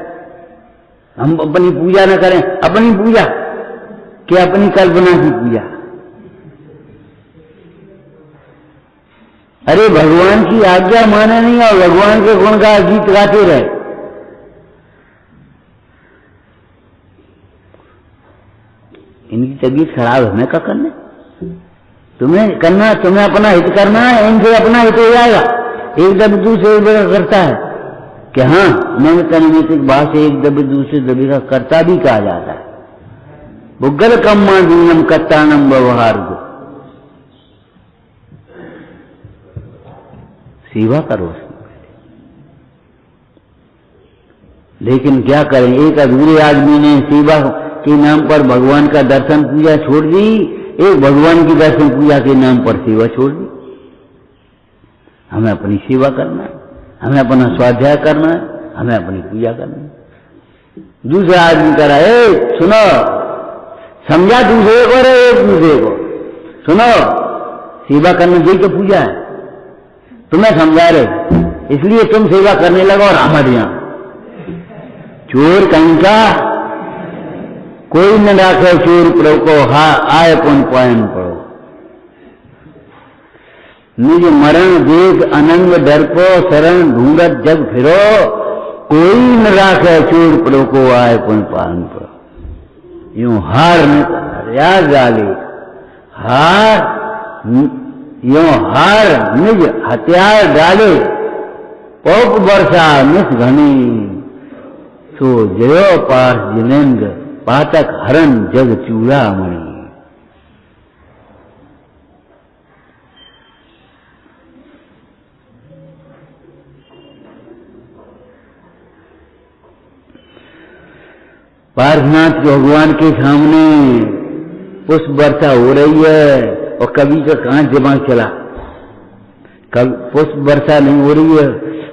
हम अपनी पूजा न करें, अपनी पूजा कि अपनी कल्पना की पूजा। अरे भगवान की आज्ञा माने नहीं और भगवान के गुण का गीत गाते रहे। इनकी तबीयत खराब है, हमें क्या करना? तुम्हें करना, तुम्हें अपना हित करना है, इनसे अपना हित हो जाएगा। एक दबे दूसरे दबे करता है कि हाँ, मैंने तनिमितिक भाव से एक दबे दूसरे दबे का कर्ता भी कहा जाता है। बुग्गल कम्मा दूनम कत्तानम व्यवहार को सेवा करो। लेकिन क्या करें, एक अधूरे आदमी ने सेवा के नाम पर भगवान का दर्शन पूजा छोड़ दी, एक भगवान की दर्शन पूजा के नाम पर सेवा छोड़ दी। हमें अपनी सेवा करना है, हमें अपना स्वाध्याय करना है, हमें अपनी पूजा करना है। दूसरा आदमी कह रहा है, सुनो, समझा दूसरे को, रे एक दूसरे को सुनो, सेवा करना यही तो पूजा है। तुम्हें समझा रहे, इसलिए तुम सेवा करने लगा और हमारे यहां चोर कहीं का कोई न राखे चोर प्रो को, हा आय पुन पायन पड़ो। निज मरण देख अनंग डर को, शरण ढूंढत जग फिरो, कोई न राखे चोर प्रो को, आय पुन पायन पड़ो। यूं हार याद डाले, यूं हार निज हथियार डाले, पोप वर्षा निस घनी, सो जयो पास जिनेन्द्र, पातक हरण जग चूड़ामणि। पार्श्वनाथ के भगवान के सामने पुष्प वर्षा हो रही है और कवि का कहां दिमाग चला, कभी पुष्प वर्षा नहीं हो रही है,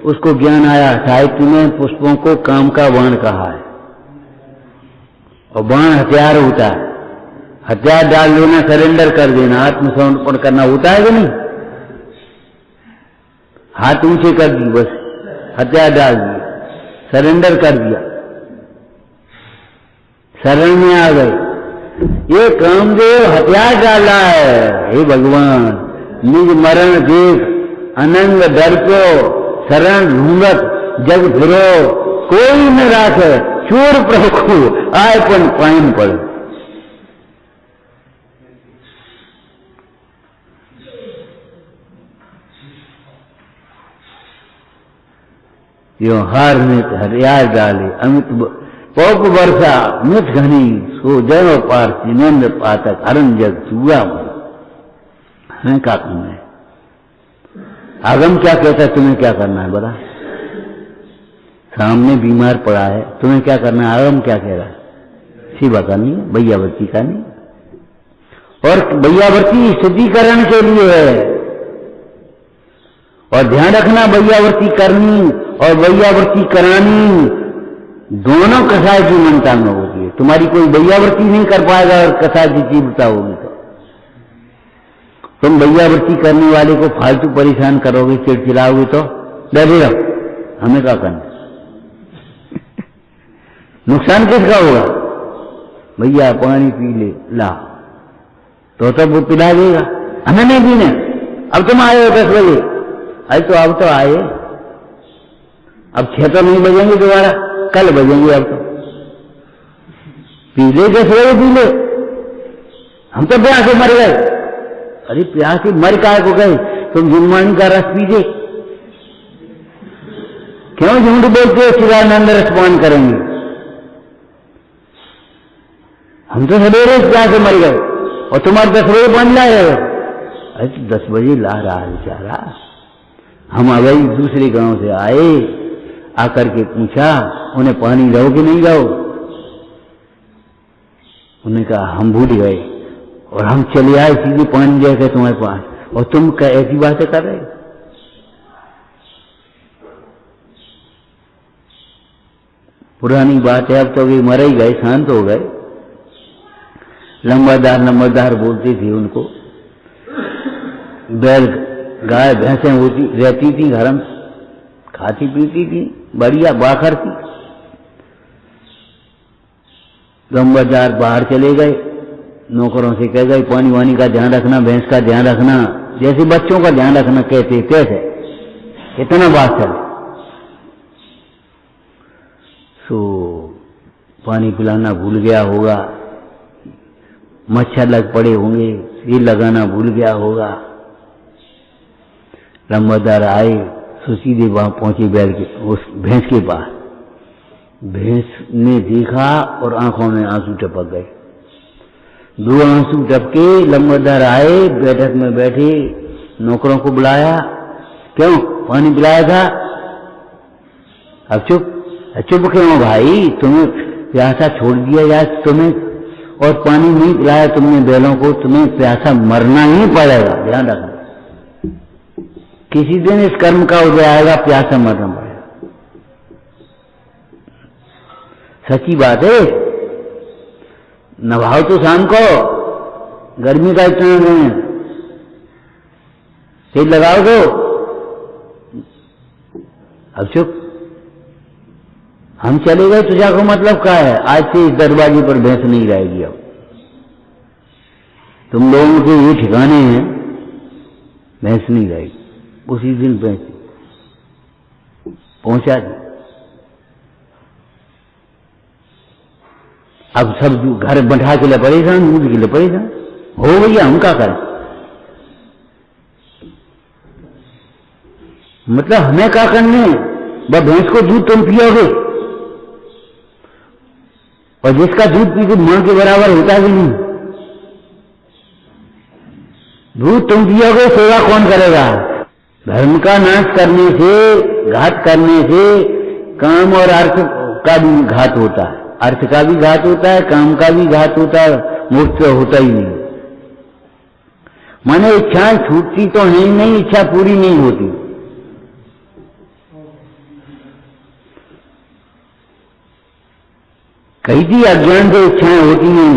उसको ज्ञान आया साहित्य में पुष्पों को काम का बाण कहा है और बाण हथियार होता है, हथियार डाल देना, सरेंडर कर देना, आत्मसमर्पण करना होता है कि नहीं? हाथ ऊंचे कर दी, बस हथियार डाल दिया, सरेंडर कर दिया, शरण में आ गए। ये कामदेव हथियार डाल रहा है, हे भगवान निज मरण देख अनंग डर को शरण ढूंढत जग फिरो कोई न राखे चोर प्रभु आय पन पाइन पड़। यो हार में हरियार डाले अमित पौप वर्षा मित घनी सो जय पार्थी नंद पातक हरण जग चूड़ा हमें क्या करना है? आगम क्या कहता है? तुम्हें क्या करना है बता? सामने बीमार पड़ा है, तुम्हें क्या करना है? आगम क्या कह रहा है? सेवा करनी है, भैयावर्ती करनी, और भैयावर्ती शुद्धिकरण के लिए है। और ध्यान रखना, भैयावर्ती करनी और भैयावर्ती करानी दोनों कसाय की मनता में होती है। तुम्हारी कोई भैयावर्ती नहीं कर पाएगा और कसाय की तीव्रता होगी तो तुम भैयावर्ती करने वाले को फालतू परेशान करोगे, चिड़चिड़ाओगे तो डरे रहो, हमें क्या करना? नुकसान किसका होगा? भैया पानी पी ले ला, तो तब वो पिला देगा, हमें नहीं पीने। अब तुम आए हो 10 बजे, अरे तो अब तो आए, अब 6 तो नहीं बजेंगे दोबारा, कल बजेंगे। अब तो पी ले, 10 बजे पी ले, हम तो प्यास से मर गए। अरे प्यास से मर काहे को गए? तुम जुम्मानी का रस पीजे, क्यों झूठ बोलते हो? चिदानंद रस पान करेंगे। हम तो सवेरे प्यास से मर गए और तुम्हारे 10 बजे पानी लाए हो। अरे तो 10 बजे ला रहा है बेचारा। हम अभी दूसरे गांव से आए, आकर के पूछा उन्हें पानी लो कि नहीं लो? उन्होंने कहा हम भूल गए और हम चले आए सीधे पानी लेकर तुम्हारे पास, और तुम क्या ऐसी बातें कर रहे? पुरानी बात है, अब तो वे मर ही गए, शांत हो गए। लंबादार बोलते थे उनको। बैल गाय भैंसें होती रहती थी घर में, खाती पीती थी, बढ़िया बाखर थी। लंबादार बाहर चले गए, नौकरों से कह गए पानी वानी का ध्यान रखना, भैंस का ध्यान रखना, जैसे बच्चों का ध्यान रखना कहते, कैसे इतना बात चले। सो पानी पिलाना भूल गया होगा, मच्छर लग पड़े होंगे, ये लगाना भूल गया होगा। लंबादार आए, सो सीधे वहां पहुंचे बैल के, उस भैंस के पास। भैंस ने देखा और आंखों में आंसू टपक गए। 2 आंसू टपके, लंबादार आए, बैठक में बैठे, नौकरों को बुलाया, क्यों पानी पिलाया था? अब चुप क्यों भाई? तुम्हें प्यासा छोड़ दिया या तुम्हें, और पानी नहीं पिलाया तुमने बैलों को, तुम्हें प्यासा मरना ही पड़ेगा। ध्यान रखना, किसी दिन इस कर्म का उदय आएगा, प्यासा मरना पड़ेगा। सच्ची बात है। नभाओ तो शाम को, गर्मी का इतना नहीं है, तेल लगाओ तो। अब चुप, हम चले गए, तुझा को मतलब क्या है? आज से इस दरवाजे पर भैंस नहीं रहेगी। अब तुम लोगों के ये ठिकाने हैं, भैंस नहीं रहेगी। उसी दिन भैंस पहुंचा दी। अब सब घर बैठा के लिए परेशान, दूध के लिए परेशान हो भैया, हम क्या करें? मतलब हमें क्या करने? वह भैंस को दूध तुम पियोगे, और जिसका दूध पी के मां के बराबर होता भी नहीं। दूध तुम पियोगे, सेवा कौन करेगा? धर्म का नाश करने से, घात करने से काम और अर्थ का भी घात होता है। अर्थ का भी घात होता है, काम का भी घात होता है, मोक्ष तो होता ही नहीं। माने इच्छाएं छूटती तो है ही नहीं, इच्छा पूरी नहीं होती। कई थी अज्ञान से इच्छाएं होती हैं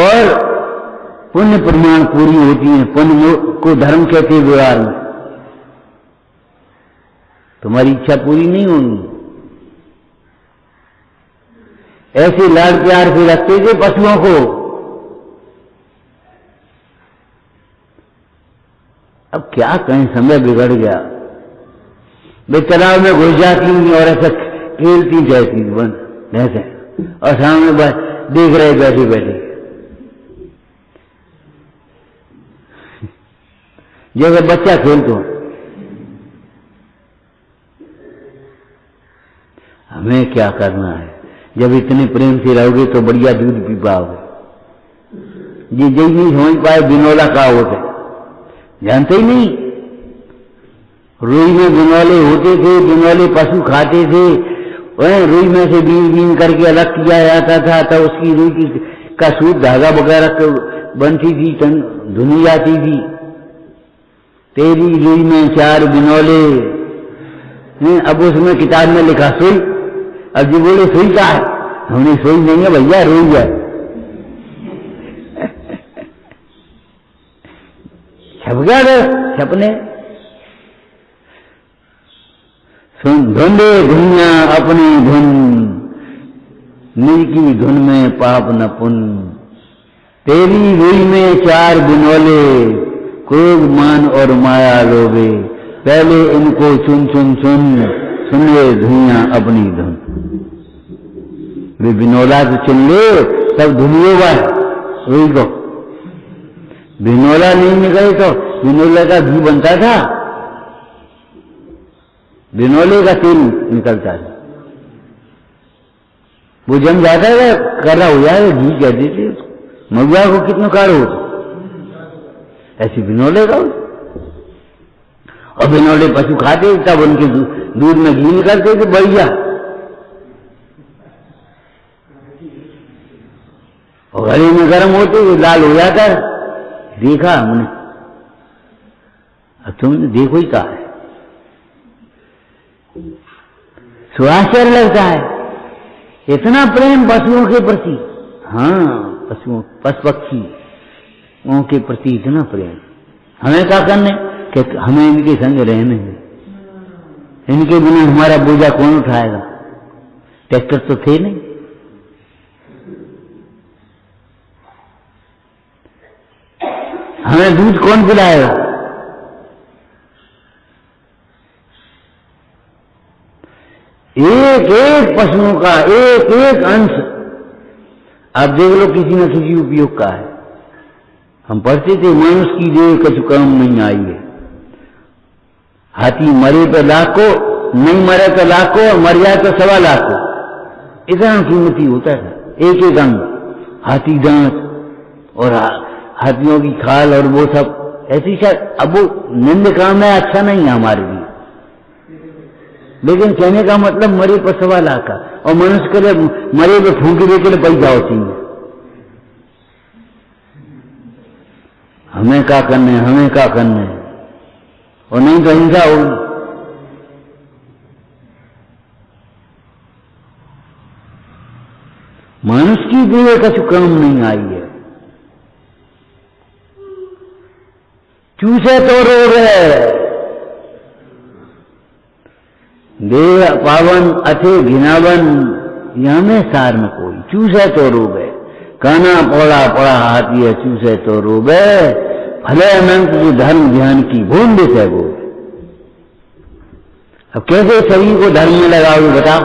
और पुण्य प्रमाण पूरी होती हैं। पुण्य को धर्म कहते हैं व्यवहार में। तुम्हारी इच्छा पूरी नहीं होगी। ऐसे लाड प्यार से रखते थे पशुओं को। अब क्या कहें, समय बिगड़ गया। वे तालाब में घुस जाती और ऐसा खेलती जाती ऐसे, और सामने देख रहे बैठे बैठे, जैसे बच्चा खेलते हो। हमें क्या करना है? जब इतने प्रेम से रहोगे तो बढ़िया दूध पी पाओगे। जी नहीं समझ पाए बिनौला का होता है, जानते ही नहीं। रुई में बिनौले होते थे, बिनौले पशु खाते थे। रुई में से बीन बीन करके अलग किया जाता था, तब उसकी रुई का सूत धागा वगैरह बनती थी, धुनी जाती थी। तेरी रुई में 4 बिनौले। अब उसमें किताब में लिखा सुई। अब जी बोले सुई का है, हमने सुई नहीं है भैया, रुई है। छप गया छपने। सुन धुंधे धुनिया अपनी धुन, निज की धुन में पाप न पुन। तेरी रुई में 4 बिनौले, क्रोध मान और माया लोभे। पहले इनको चुन चुन चुन, सुने धुनिया अपनी धुन। वे बिनौला तो चुन ले, तब धुनियो बाय रुई को। बिनौला नहीं निकले तो बिनौले का घी बनता था, बिनौले का तेल निकलता था। वो जम जाता है, कड़ा हो जाए, घी कहते थे। महुआ को कितना काढ़ो, ऐसे बिनौले का। और बिनौले पशु खाते, तब उनके दूध में घी निकलते थे बढ़िया। और गले में गर्म होते हुए लाल हो जाता है। देखा हमने, अब तुमने देखो ही कहा है। स्वाश्चर्य लगता है, इतना प्रेम पशुओं के प्रति। हाँ, पशुओं पशु पक्षियों के प्रति इतना प्रेम। हमें क्या करने कि हमें इनके संग रहने हैं। इनके बिना हमारा बोझा कौन उठाएगा? ट्रैक्टर तो थे नहीं। हमें दूध कौन पिलाएगा? एक एक पशुओं का एक एक अंश अब देख लो किसी न किसी उपयोग का है। हम पढ़ते थे मनुष्य की देह कछु काम नहीं आई है। हाथी मरे तो लाखों, नहीं मरे तो लाखों, और मर जाए तो 1.25 लाख। इतना कीमती होता था एक एक अंग। हाथी दांत और हाथियों की खाल और वो सब ऐसी शायद। अब वो निंद काम है, अच्छा नहीं है हमारे लिए, लेकिन कहने का मतलब मरे पर 1.25 लाख का। और मनुष्य के लिए मरे पे फूंकी दे के लिए पैसा होती है। हमें क्या करने, हमें क्या करने, और नहीं तो हिंसा होगी। मनुष्य की देह कछु काम नहीं आई है। चूसे तो रोग है, देह पावन अथे घिनावन, यहां में सार में कोई। चूसे तो रोग है, काना पौड़ा पड़ा हाथी है, चूसे तो रोग है। भले अनंत जो धर्म ध्यान की भूम देते है वो। अब कैसे शरीर को धर्म में लगाओगे बताओ?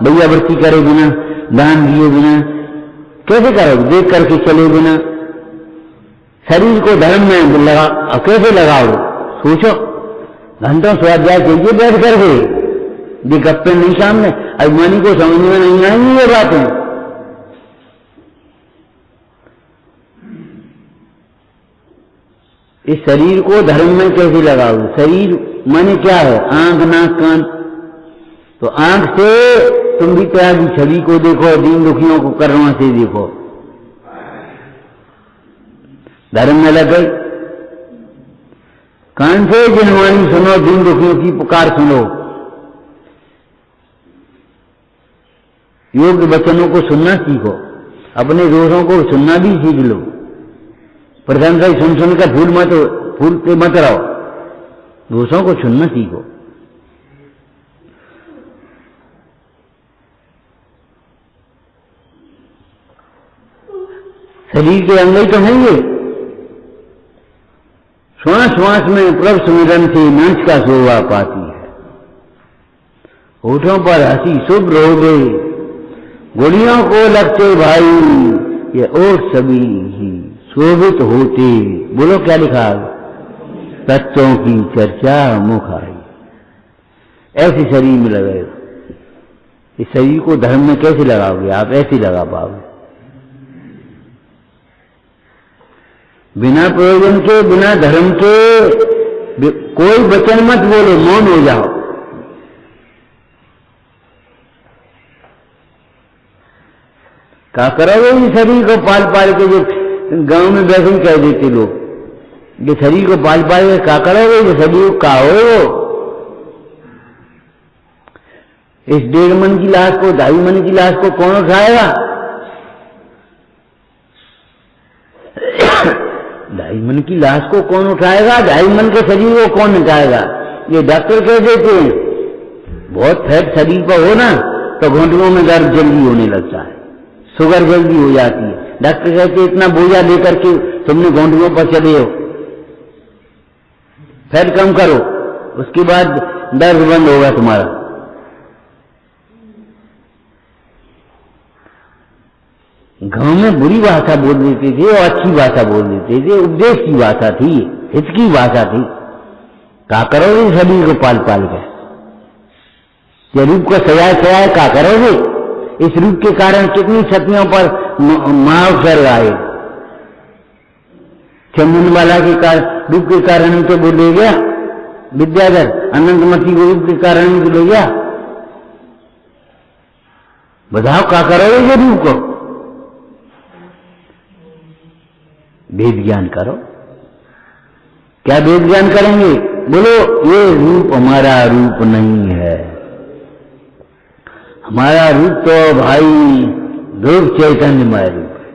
भैया वृत्ति करे बिना, दान दिए बिना कैसे करोगे? देख करके चले बिना शरीर को धर्म में लगा, अब कैसे लगाओगे? सोचो। घंटों स्वाध्याय चाहिए बैठ करके, ये गप्पे नहीं सामने। अभिमानी को समझ में नहीं आएंगी ये बातें। इस शरीर को धर्म में कैसे लगाओगे? शरीर माने क्या है? आंख नाक कान। तो आंख से तुम भी तरह की छवि को देखो, दीन दुखियों को करुणा से देखो। धर्म में लग गई, कान से जिनवाणी सुनो, दीन दुखियों की पुकार सुनो, योग्य वचनों को सुनना सीखो, अपने दोषों को सुनना भी सीख लो। प्रशंसा सुन सुनकर फूलते मत रहो, दोषों को सुनना सीखो। शरीर के अंग ही तो हैं ये। श्वास श्वास में प्रभु सुमिरन से मंच का शोभा पाती है। होठों पर हंसी शुभ रोगे, गोलियों को लगते भाई, ये ओठ सभी ही शोभित होते। बोलो क्या लिखा, तत्वों की चर्चा मुख आई। ऐसे शरीर में लगाए, इस शरीर को धर्म में कैसे लगाओगे आप? ऐसे लगा पाओगे, बिना प्रयोजन के, बिना धर्म के कोई वचन मत बोलो, मौन हो जाओ। क्या करोगे इस शरीर को पाल पाल के? जो गांव में वैसे ही कह देते लोग, ये शरीर को पाल पाल के क्या करोगे? ये शरीर का हो, इस 1.5 मन की लाश को, 2.5 मन की लाश को कौन उठाएगा? 2.5 मन की लाश को कौन उठाएगा? 2.5 मन के शरीर को कौन उठाएगा? ये डॉक्टर कह देते हैं। बहुत फैट शरीर पर हो ना तो घुटनों में दर्द जल्दी होने लगता है, शुगर जल्दी हो जाती है। डॉक्टर कहते इतना बोझा लेकर के तुमने घुटनों पर चले हो, फैट कम करो, उसके बाद दर्द बंद होगा तुम्हारा। गांव में बुरी भाषा बोल देते थे और अच्छी भाषा बोल देते थे, उपदेश की भाषा थी, हित की भाषा थी। क्या करोगे शरीर को पाल पाल के? ये रूप को सजाए सजाए क्या करोगे? इस रूप के कारण कितनी क्षतियों पर महाअवसर आए। चंदन वाला के रूप के कारण ही तो वो ले गया, विद्याधर अनंतमती को रूप के कारण ही तो ले गया। बताओ क्या करोगे ये रूप को? वेद ज्ञान करो। क्या वेद ज्ञान करेंगे? बोलो ये रूप हमारा रूप नहीं है, हमारा रूप तो भाई ध्रुव चैतन्यमय रूप है,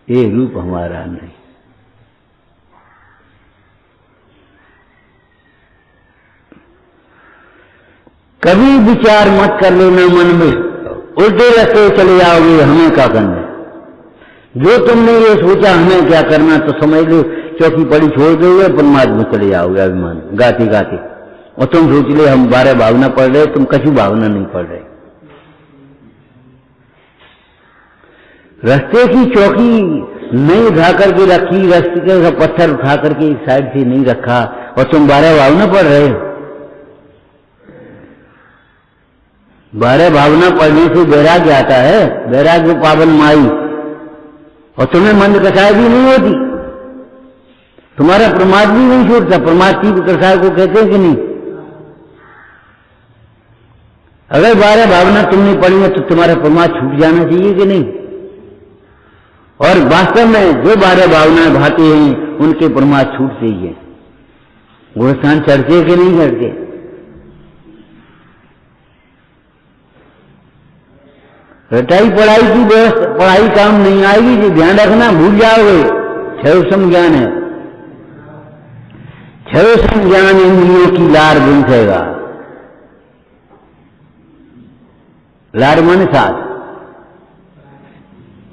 ये रूप हमारा नहीं। कभी विचार मत कर लेना मन में, उल्टे रास्ते चले जाओगे, हमें क्या करना। जो तुमने ये सोचा हमें क्या करना, तो समझ लो चौकी पड़ी छोड़ दोगे, परमात्मा में चले जाओगे अभिमान गाते गाते। और तुम सोच ले हम 12 भावना पढ़ रहे, तुम कछु भावना नहीं पढ़ रहे। रास्ते की चौकी नहीं उठा करके रखी, रास्ते का पत्थर उठा करके एक साइड से नहीं रखा, और तुम 12 भावना पढ़ रहे हो। 12 भावना पढ़ने से वैराग्य आता है, वैराग्य पावन माई, और तुम्हें मंद कसाय भी नहीं होती, तुम्हारा प्रमाद भी नहीं छूटता। प्रमाद की कसाय को कहते हैं कि नहीं? अगर 12 भावना तुमने पढ़ी है तो तुम्हारा प्रमाद छूट जाना चाहिए कि नहीं? और वास्तव में जो 12 भावनाएं भाते हैं उनके प्रमाद छूटते ही है। वो स्थान चढ़ते कि नहीं चढ़ते? रटाई पढ़ाई की व्यवस्था, पढ़ाई काम नहीं आएगी, जो ध्यान रखना, भूल जाओगे। क्षयोसम ज्ञान है, क्षयोसम ज्ञान इंद्रियों की लार बुनसेगा। लार मन साथ,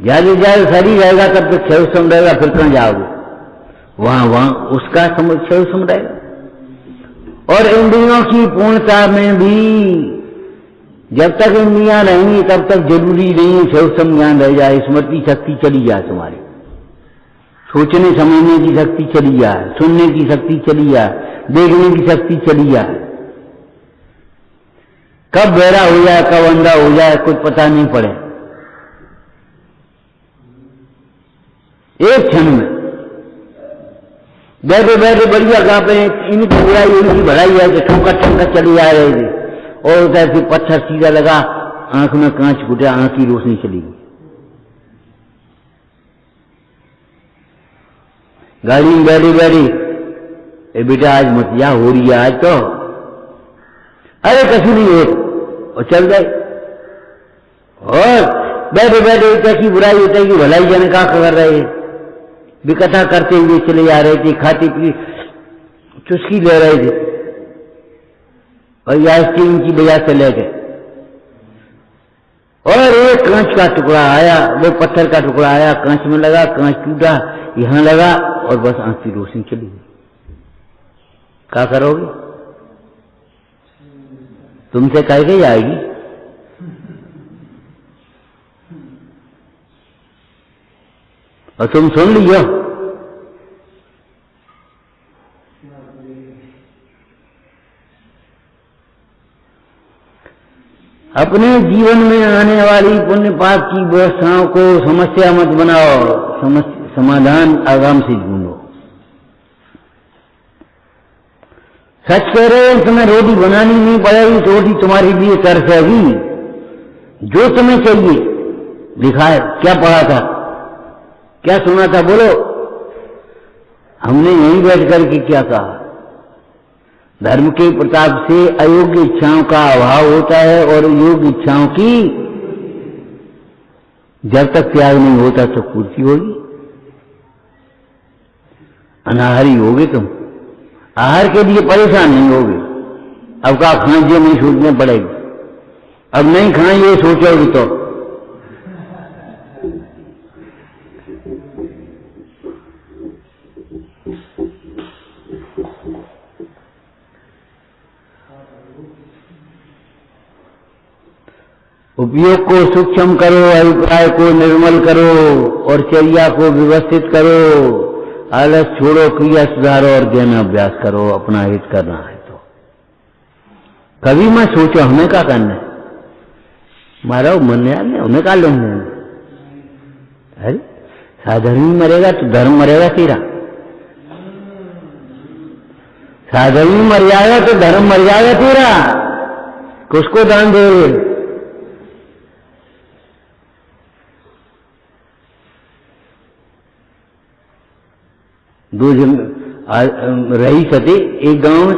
ज्यादा ज्यादा शरीर रहेगा तब तक क्षयोसम रहेगा, फिर कहां जाओगे? वहां उसका क्षयोसम रहेगा। और इंद्रियों की पूर्णता में भी जब तक इंद्रियां रहेंगी तब तक जरूरी नहीं है क्षयोसम ज्ञान रह जाए। स्मृति शक्ति चली जाए, तुम्हारी सोचने समझने की शक्ति चली जाए, सुनने की शक्ति चली जाए, देखने की शक्ति चली जाए। कब बहरा हो जाए, कब अंधा हो जाए, कुछ पता नहीं पड़े। एक क्षण में बैठे बैठे बढ़िया कहा पे इनकी बुराई उनकी भलाई है कि ठोका ठोका चली जा रही थी, और उधर से पत्थर सीधा लगा, आंख में कांच फूटा, आंख की रोशनी चली गई। गाड़ी में बैठी बैठी, ए बेटा आज मत जा, हो रही है आज तो, अरे कछु नहीं हो, और चल गए। और बैठे बैठे इतना की बुराई होता है कि भलाई जाने का कर रहे, विकथा करते हुए चले जा रहे थे, खाती पी चुस्की ले रहे थे, और आइसक्रीम की वजह से ले गए। और एक कांच का टुकड़ा आया, वो पत्थर का टुकड़ा आया, कांच में लगा, कांच टूटा, यहां लगा, और बस आंख की रोशनी चली गई। क्या करोगे? तुमसे कह के जाएगी। और तुम सुन लियो, अपने जीवन में आने वाली पुण्य पाप की व्यवस्थाओं को समस्या मत बनाओ, समाधान आराम से ढूंढो। सच कह रहे हैं, तुम्हें रोटी बनानी नहीं पड़ेगी, रोटी तुम्हारे लिए तरसेगी। जो तुम्हें चाहिए लिखा है, क्या पढ़ा था, क्या सुना था, बोलो। हमने यहीं बैठ करके क्या कहा? धर्म के प्रताप से अयोग्य इच्छाओं का अभाव होता है, और योग्य इच्छाओं की जब तक त्याग नहीं होता तो पूर्ति होगी। अनाहारी होगे तुम, आहार के लिए परेशान नहीं होगे। अब का खाएं ये नहीं सोचने पड़ेगी, अब नहीं खाएं ये सोचोगे तो। उपयोग को सूक्ष्म करो, अभिप्राय को निर्मल करो, और चर्या को व्यवस्थित करो। आलस छोड़ो, क्रिया सुधारो, और ज्ञान अभ्यास करो। अपना हित करना है तो कभी मैं सोचो हमें क्या करना है, मारा मन यार उन्हें क्या लेने। अरे साधर्मी मरेगा तो धर्म मरेगा तेरा, साधर्मी मर जाएगा तो धर्म मर जाएगा तेरा। किसको दान दोगे? दो जन रही सके एक गांव में,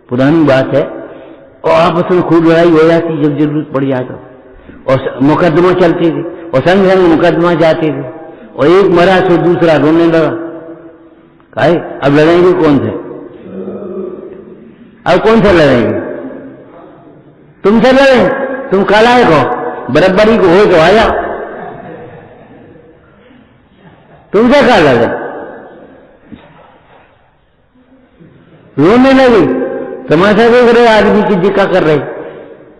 पुरानी बात है, और आपस में खूब लड़ाई हो जाती जब जरूरत पड़ जाए तो, और मुकदमा चलते थे, और संग संग मुकदमा जाते थे, और एक मरा तो दूसरा रोने लगा। काहे? अब लड़ेंगे कौन से? अब कौन से लड़ेंगे? तुमसे लड़ेंगे? तुम कालाए को बराबरी को हो तो आया, तुमसे क्या लड़े? रोने लगे, तमाशा देख रहे आदमी की जिक्का कर रहे।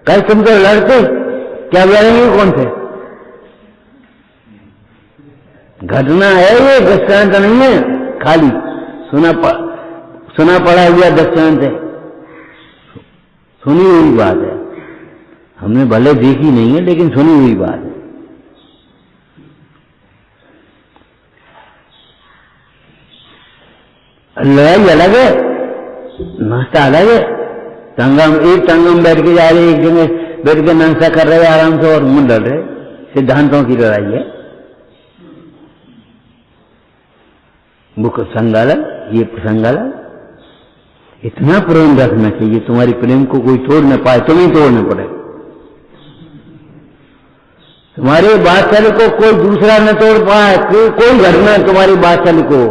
कहीं तुम तो लड़ते, क्या लड़ेंगे कौन से? घटना है ये, दृष्टांत नहीं है, खाली सुना पड़ा हुआ दृष्टांत है, सुनी हुई बात है। हमने भले देखी नहीं है, लेकिन सुनी हुई बात है। लड़ाई अलग है, नाश्ता अलग है। एक टंगम बैठ के जा रहे, एक जगह बैठ के नाश्ता कर रहे आराम से, और मुंह लड़ रहे। सिद्धांतों की लड़ाई है। मुख संगालन, ये संगालन। इतना प्रेम रखना चाहिए, तुम्हारी प्रेम को कोई तोड़ न पाए, तुम्हें तोड़ना पड़े। तुम्हारे वात्सल्य को कोई दूसरा न तोड़ पाए, कोई घटना तुम्हारी वात्सल्य को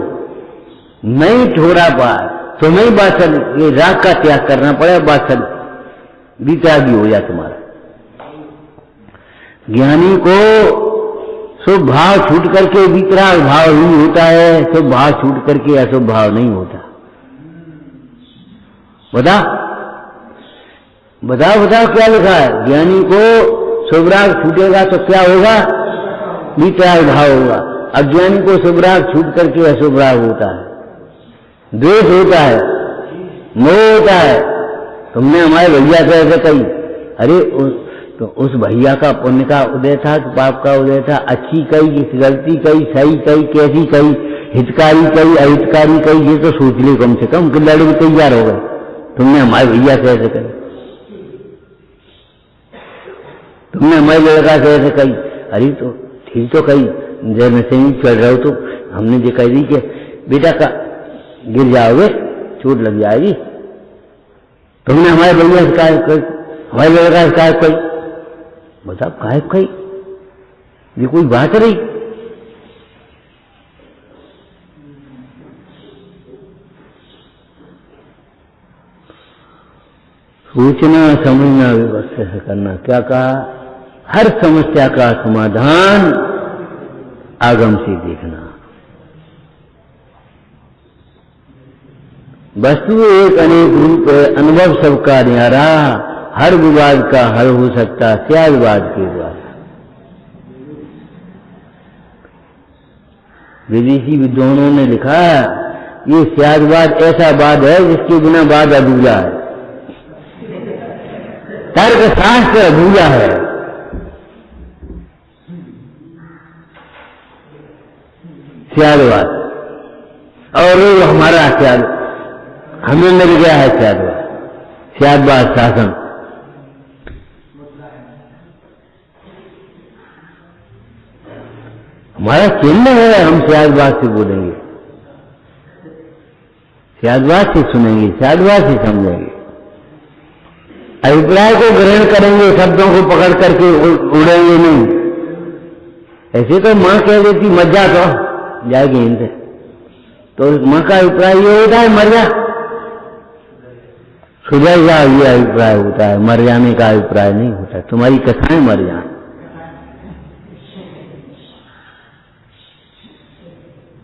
नहीं छोड़ा पाए, तुम्हें वात्सल्य, ये राग का त्याग करना पड़े। वात्सल्य वितरागी हो जाए तुम्हारा। ज्ञानी को शुभ भाव छूट करके वितराग भाव ही होता है, शुभ भाव छूट करके अशुभ भाव नहीं होता। बताओ क्या लिखा है? ज्ञानी को शुभ राग छूटेगा तो क्या होगा? वितराग भाव होगा। अज्ञानी को शुभ राग छूट करके अशुभ राग होता है, द्वेष होता है, मोह होता है। तुमने हमारे भैया से ऐसे कही, अरे तो उस भैया का पुण्य का उदय था कि पाप का उदय था? अच्छी कही, गलती कही, सही कही, कैसी कही, हितकारी कही, अहितकारी कही, ये तो सोच ली कम से कम कि लड़े तैयार हो गए। तुमने हमारे भैया से ऐसे कही। तुमने हमारे लड़का से ऐसे कही, अरे तो ठीक तो कही, जब नशे में चढ़ रहे हो तो हमने जो कह दी कि बेटा का गिर जाओगे, चोट लग जाएगी, तुमने हमारे भैया से काहे कही, हमारे लड़का से काहे कही, बताओ काहे कही, ये कोई बात रही? सोचना समझना व्यवस्था से करना। क्या कहा? हर समस्या का समाधान आगम से देखना। वस्तु एक अनेक रूप है, अनुभव सबका न्यारा, हर विवाद का हल हो सकता स्यादवाद के द्वारा। विदेशी विद्वानों ने लिखा, ये स्यादवाद ऐसा वाद है जिसके बिना वाद अधूरा है, तर्क शास्त्र अधूरा है। स्यादवाद और हमारा स्याद, हमें मिल गया है स्यादवाद, स्यादवाद शासन। हमारा चिन्ह है, हम स्यादवाद से बोलेंगे, स्यादवाद से सुनेंगे, स्यादवाद से समझेंगे, अभिप्राय को ग्रहण करेंगे, शब्दों को पकड़ करके उड़ेंगे नहीं। ऐसे तो माँ कह देती मर जा तो जाएगी इनसे, तो माँ का अभिप्राय ये होता है मर जा, सुधर जा, ये अभिप्राय होता है, मर जाने का अभिप्राय नहीं होता। तुम्हारी कथाएं मर जाए,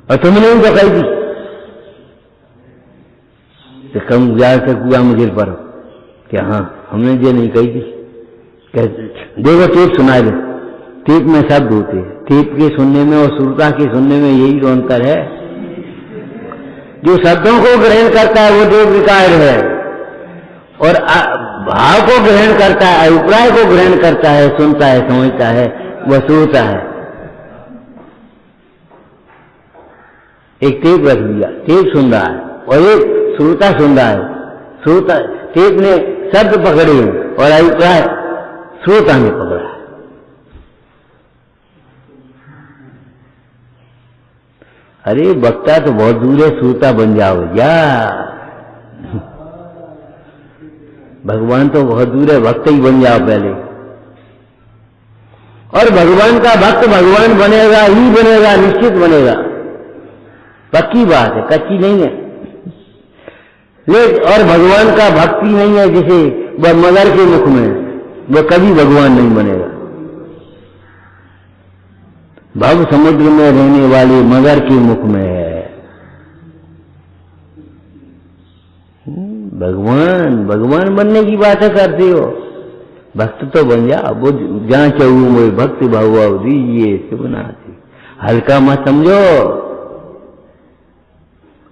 और तुमने उनको कही थी तो कम ज्यादा तक हुआ मुझे पर क्या? हाँ हमने ये नहीं कही थी। देखो टेप सुना दे, टेप में शब्द होते हैं, टेप के सुनने में और श्रोता के सुनने में यही तो अंतर है। जो शब्दों को ग्रहण करता है वो टेप रिकॉर्ड है, और भाव को ग्रहण करता है, अभिप्राय को ग्रहण करता है, सुनता है, समझता है, वह श्रोता है। एक टेप रख दिया, टेप सुन रहा है, और एक श्रोता सुन रहा है। श्रोता टेप ने शब्द पकड़े और अभिप्राय श्रोता ने पकड़ा। अरे वक्ता तो बहुत दूर है, श्रोता बन जाओ या भगवान तो बहुत दूर है, भक्त ही बन जाओ पहले। और भगवान का भक्त भगवान बनेगा ही बनेगा, निश्चित बनेगा, पक्की बात है, कच्ची नहीं है। लेकिन और भगवान का भक्ति नहीं है जिसे वह मगर के मुख में, वह कभी भगवान नहीं बनेगा। भव समुद्र में रहने वाले मगर के मुख में है भगवान। भगवान बनने की बातें करते हो, भक्त तो बन जा। वो जहां चाहूँ वो भक्ति भाव दीजिए शिवनाथी। हल्का मत समझो,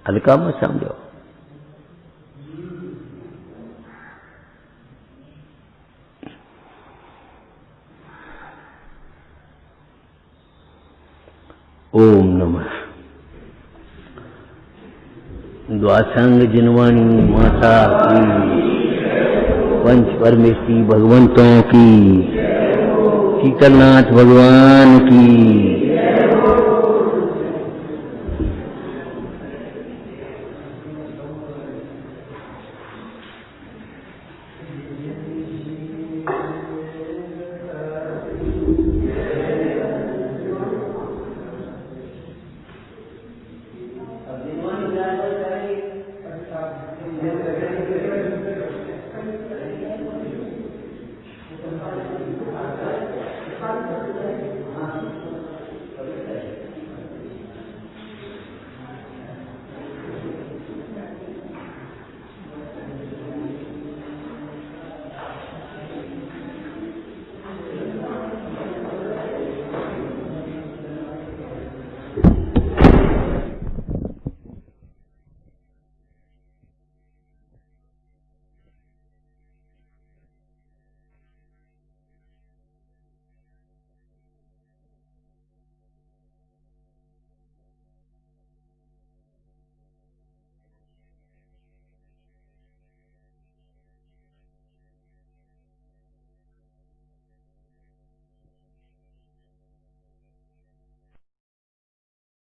हल्का मत समझो। ओम नमः। द्वासांग जिनवाणी माता की, पंच परमेश्वरी भगवंतों की, शीतलनाथ भगवान की।